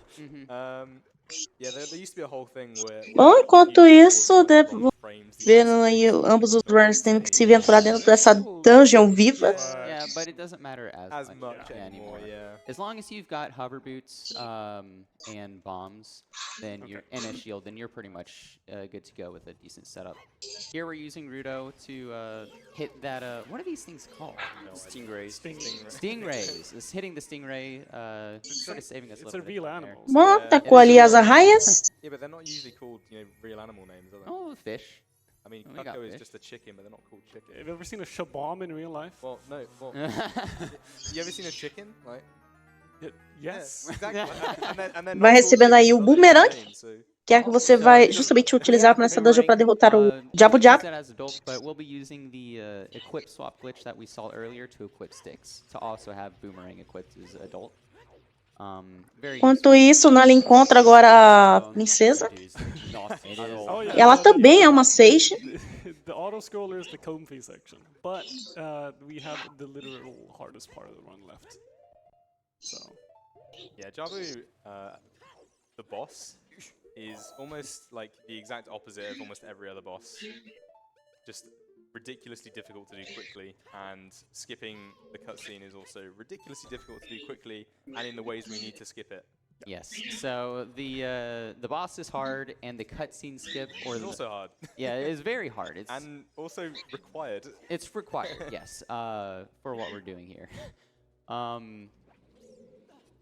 Yeah, there used to be a whole thing where Bom, enquanto you'd isso, pause, like, deve wrong frames, the vendo ice aí physics ambos os would runners tendo que se continue aventurar on. dentro dessa dungeon viva. Yeah, but it doesn't matter As much much anymore. yeah. As long as you've got hover boots and bombs, then you're and a shield, then you're pretty much good to go with a decent setup. Here we're using Rudo to hit that. What are these things called? Stingrays. Stingrays. It's hitting the stingray, sort of saving us a It's little a bit. real there. animal. Bom, Yeah. tacou ali as arraias. Yeah, but they're not usually called, real animal names, are they? Oh, fish. I mean, we got Cucko is fish. just a chicken, but they're not called chicken. Have you ever seen a shabam in real life? Well, no. Well, you ever seen a chicken? Like, Yes. yeah, exactly. And they're Vai not called recebendo aí o chickens, are they? boomerang, Insane, so- que é que você vai justamente utilizar nessa dungeon para derrotar o Diabo Use Diabo. that as a dolt, but we'll be using the equip swap glitch that we saw earlier to equip sticks to also have boomerang equipped as a dolt. Very Enquanto isso, Nala encontra agora a princesa. It is. Oh, yeah, Ela so também é uma Sage. The auto scroller is the Comfy section, but we have the literal hardest part of the run left. So Yeah, Jabu, the boss, is almost like the exact opposite of almost every other boss. Just ridiculously difficult to do quickly, and skipping the cutscene is also ridiculously difficult to do quickly, and in the ways we need to skip it. Yes. So the boss is hard, and the cutscene skip or It's also hard. yeah, it is very hard. It's And also required. it's required. Yes. For what we're doing here.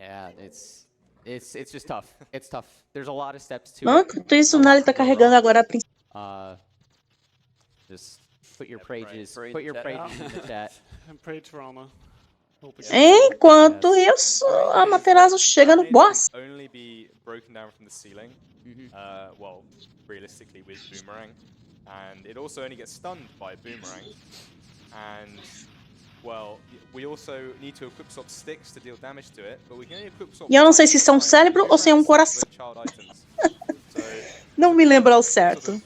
Yeah, it's just tough. It's tough. There's a lot of steps to Bom, it. enquanto isso, Nala está carregando agora a princesa. Just put your prages pray in put the your chat. prages in the chat. and pray trauma. Hope it's Enquanto isso, a Materazo chega no Grenades boss. can only be broken down from the ceiling. Well, realistically with boomerang, and it also only gets stunned by boomerang. And well, we also need to equip swap sticks to deal damage to it, but we can only equip swap. E eu não sei se isso é um cérebro ou se é um coração. Child items. So, Não me lembro ao sort certo. of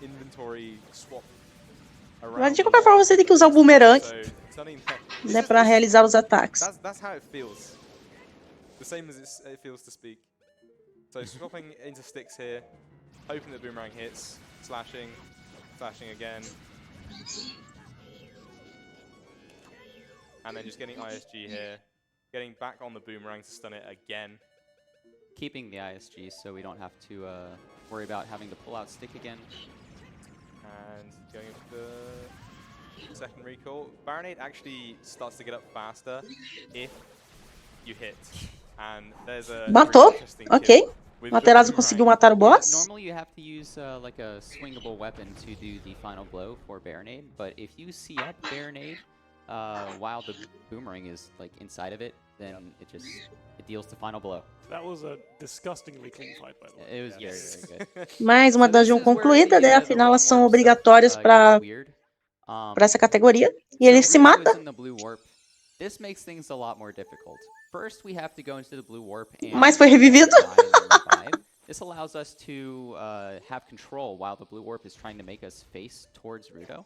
inventory swap. Mas de qualquer forma, você tem que usar o boomerang, So, stunning that- né, para realizar os ataques. That's how it feels. The same as it feels to speak. So swapping into sticks here, hoping that boomerang hits, slashing again, and then just getting ISG here, getting back on the boomerang to stun it again. Keeping the ISG so we don't have to worry about having to pull out stick again. And going up the second recall. Baronade actually starts to get up faster if you hit. And there's a Matou, really interesting ok. kill with the Materazo boomerang. conseguiu matar o boss. Normally you have to use like a swingable weapon to do the final blow for Baronade, but if you see up Baronade while the boomerang is like inside of it, then it deals the final blow. That was a disgustingly clean fight, by the way. It was very, very good. Mais uma So this dungeon is where concluída, né? the Afinal, elas wrong são warp stuff, obrigatórias gets para weird. essa categoria. E So ele se Rudo mata. is in the blue warp. This makes things a lot more difficult. First, we have to go into the blue warp and Mas foi revivido. die and then revive. This allows us to have control while the blue warp is trying to make us face towards Rudo.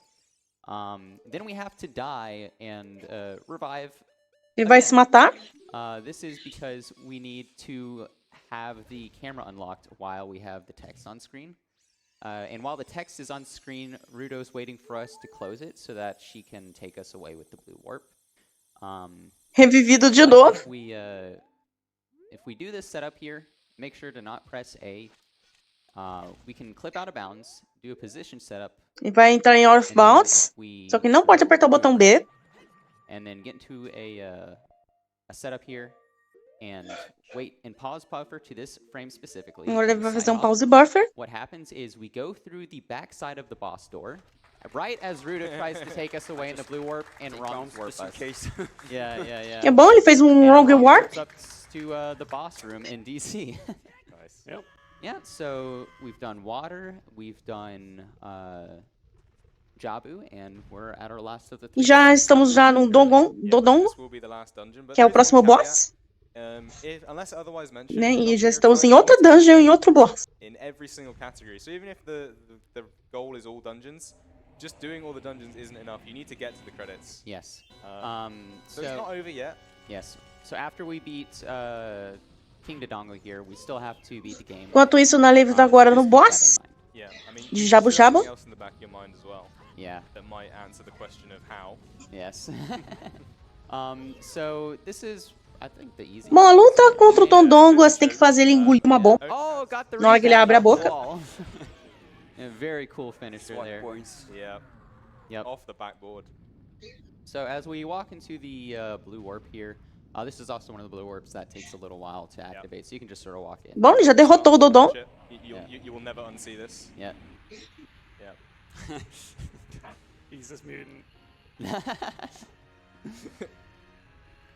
Then we have to die and revive. Ele vai se matar. This is because we need to have the camera unlocked while we have the text on screen. And while the text is on screen, Rudo's waiting for us to close it so that she can take us away with the blue warp. Revivido de novo. If we do this setup here, make sure to not press A. We can clip out of bounds, do a position setup, Ele vai entrar em Out of and then Bounds. if we Só que não pode apertar o botão B. and then get into a setup here and wait and pause buffer to this frame specifically. Agora ele and vai sign fazer um off. pause buffer. What happens is we go through the back side of the boss door, right as Rudo tries to take us away in the blue warp and wrong warp Just in us. case. Yeah. É bom, ele fez um And wrong wrong warp. warps up to the boss room in DC. Nice. Yep. Yeah, so we've done water, we've done Jabu, and we're at our last of the E three. já estamos já no Dodongo, This will be the last dungeon, but que é o there is one próximo caveat. boss. Unless otherwise mentioned, Né? E nothing já estamos em requires outra you to dungeon, em complete outro boss. in every single category. So even if the goal is all dungeons, just doing all the dungeons isn't enough. You need to get to the credits. Yes. So it's not over yet. Yes. So after we beat King Dodongo here, we still have to beat the game. Enquanto isso, o Nali tá agora no Just keep that in boss mind. Yeah, I mean, de you Jabu should have Jabu. something else in the back of your mind as well Yeah. that might answer the question of how. Yes. So this is, I think, the easiest. Bom, a luta contra o Dondongo, você tem que fazer ele engolir uma bomba. Oh, got the Na hora que ele abre a boca. wall. A very cool finisher Swat there. points. Yeah. Yep. Off the backboard. So as we walk into the blue warp here, this is also one of the blue warps that takes a little while to activate, so you can just sort of walk in. Bom, ele já derrotou o Dodon. You will never unsee this. Yeah. Yeah. He's this mutant.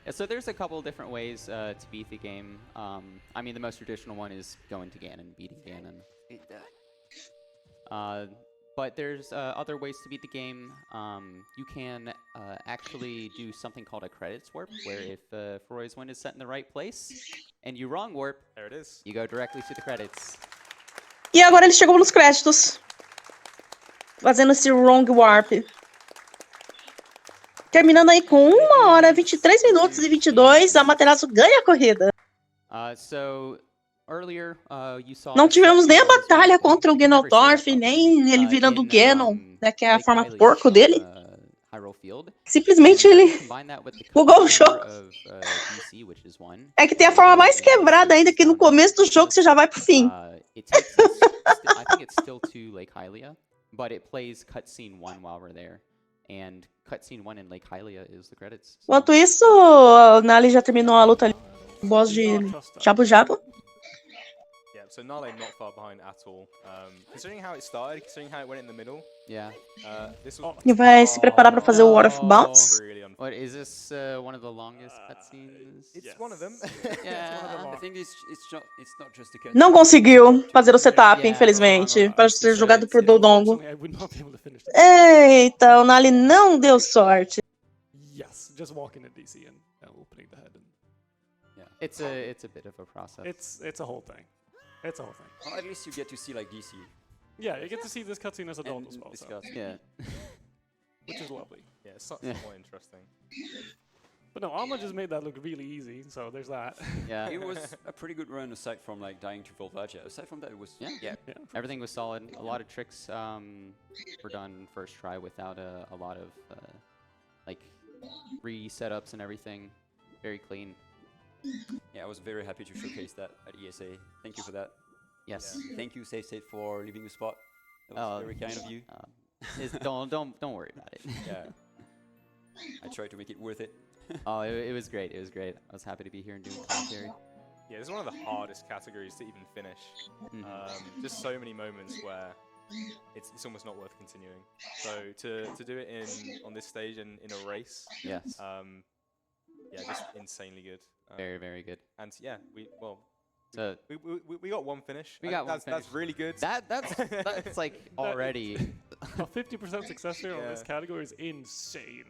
Yeah, so there's a couple different ways to beat the game. I mean, the most traditional one is going to Ganon, beating Ganon. But there's other ways to beat the game. You can actually do something called a credits warp, where if Freud's wind is set in the right place, and you wrong warp, There it is. you go directly to the credits. E agora ele chegou nos créditos. Fazendo esse wrong warp. Terminando aí com 1h, 23 minutos e 22, a Amaterasu ganha a corrida. So earlier, you saw Não tivemos nem a Freud's batalha wind, contra o you can never set Ganondorf, up nem ele virando o Ganon, né, que é a Lake forma Hylia's, porco dele. Hyrule Field. Simplesmente ele Combine that with the bugou o cover jogo. of, DC, which is one. É que tem a forma mais quebrada ainda, que no começo do jogo você já vai pro fim. It takes us, I think it's still to Lake Hylia, but it plays cutscene 1 while we're there. And cutscene 1 in Lake Hylia is the credits. So, Enquanto isso, o Nali já terminou a luta ali. O boss de Jabu Jabu. Yeah, so Nale not far behind at all. Considering how it started, considering how it went in the middle, yeah. this was Ele vai se preparar pra fazer o War of Bounce. really unfair. What is this? One of the longest cutscenes? It's Yes. one of them. Yeah. I think it's not just a cut. Não conseguiu fazer o setup, Yeah, infelizmente, para ser jogado por It's Dodongo. unfortunately, I would not be able to finish this. Eita, o Nali não deu sorte. Yes, just walking to DC and opening the head. And It's a bit of a process. it's a whole thing. It's a whole thing. Well, at least you get to see like DC. Yeah, you get to see this cutscene as adult And as well, this so, cutscene. Yeah. which is lovely. Yeah, it's somewhat interesting. But no, Alma just made that look really easy, so there's that. Yeah. It was a pretty good run aside from like dying to Volvagia. Aside from that, it was Yeah. yeah. Yeah. Everything was solid. A lot of tricks were done first try without a lot of like re-setups and everything. Very clean. Yeah, I was very happy to showcase that at ESA. Thank you for that. Yes. Thank you, Safe State, for leaving the spot. That was very kind of you. Don't worry about it. Yeah. I tried to make it worth it. Oh, it was great. It was great. I was happy to be here and doing commentary. Yeah, this is one of the hardest categories to even finish. Just so many moments where it's almost not worth continuing. So to do it on this stage in a race, Yes. yeah, just insanely good. Very, very good. And yeah, So we got one finish. We got one That's finish. really good. that's like already. A 50% success rate on this Yeah. category is insane.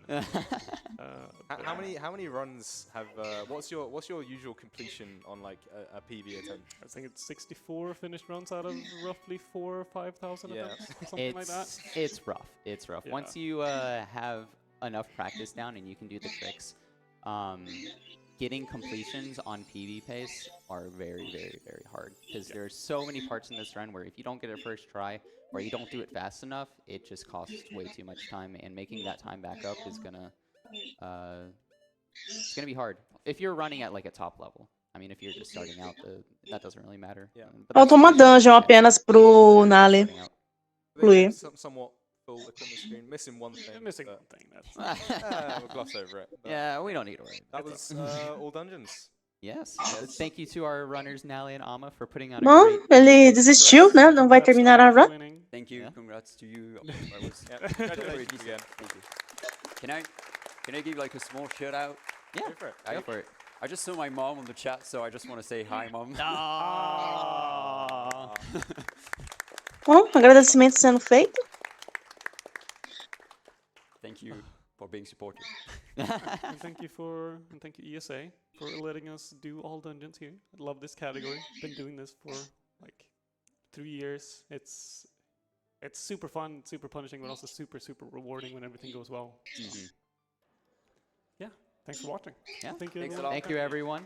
How many runs have? What's your usual completion on like a PB attempt? I think it's 64 finished runs out of roughly 4,000 or 5,000 Yeah. attempts, something like that. It's rough. It's rough. Yeah. Once you have enough practice down and you can do the tricks, getting completions on PB pace are very, very, very hard because there are so many parts in this run where if you don't get it first try or you don't do it fast enough, it just costs way too much time, and making that time back up is gonna it's gonna be hard if you're running at like a top level. I mean, if you're just starting out, that doesn't really matter. Yeah. But Falta uma dungeon apenas pro Nale. starting out. Fluir. Somewhat full equipment screen, missing one thing. They're missing but, one thing. That's we'll gloss over it. But Yeah, we don't need to worry. that was all dungeons. Yes. Thank you to our runners, Nally and Ama, for putting on a Bom, great ele desistiu, né? Não vai terminar a run. winning. Thank you. Yeah. Congrats to you. I was Yeah, very congratulations decent. again. Thank you. Can I give like a small shout out? Yeah, Go for it. go for it. I just saw my mom on the chat, so I just want to say hi, mom. Bom, agradecimento sendo feito. Thank you for being supportive. And thank you ESA for letting us do all dungeons here. I love this category. Been doing this for like 3 years. It's super fun, super punishing, but also super rewarding when everything goes well. Yeah, thanks for watching. Yeah. Thank you. Thanks a everyone. lot. Thank you, everyone.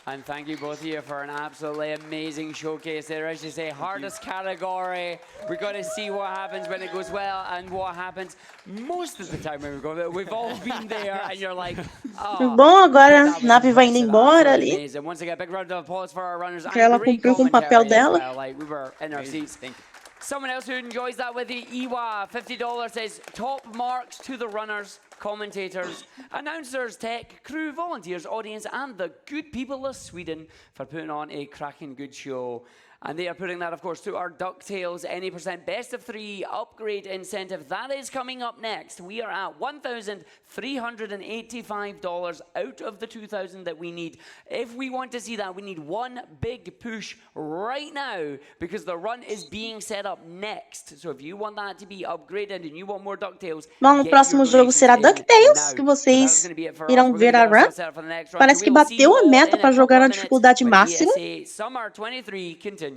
And thank you both of you for an absolutely amazing showcase there. As you say, hardest category. We're going to see what happens when it goes well and what happens most of the time when we go. We've all been there, and you're like, oh. Bom, agora that a was nave vai indo impressive, embora absolutely ali. amazing. Once again, big round of applause for our runners. Que ela And great cumpriu com o papel commentary as dela. well. Like, we were in our seats. Thank you. Someone else who enjoys that with the EWA, $50 says, top marks to the runners, commentators, announcers, tech, crew, volunteers, audience, and the good people of Sweden for putting on a cracking good show. And they are putting that, of course, to our DuckTales Any % Best of 3 upgrade incentive. That is coming up next. We are at $1,385 out of the $2,000 that we need. If we want to see that, we need one big push right now because the run is being set up next. So if you want that to be upgraded and you want more DuckTales, Bom, o get próximo your jogo será donations in DuckTales, now. que vocês That's gonna be it for us. irão We're ver gonna a get run. ourselves set up for the next run. Parece So que we will see you bateu a all meta in para a jogar couple na of minutes dificuldade when máxima. ESA Summer 23 continues.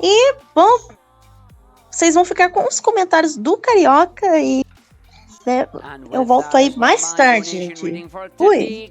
E, bom, vocês vão ficar com os comentários do Carioca e né, eu volto aí mais tarde, gente. Fui!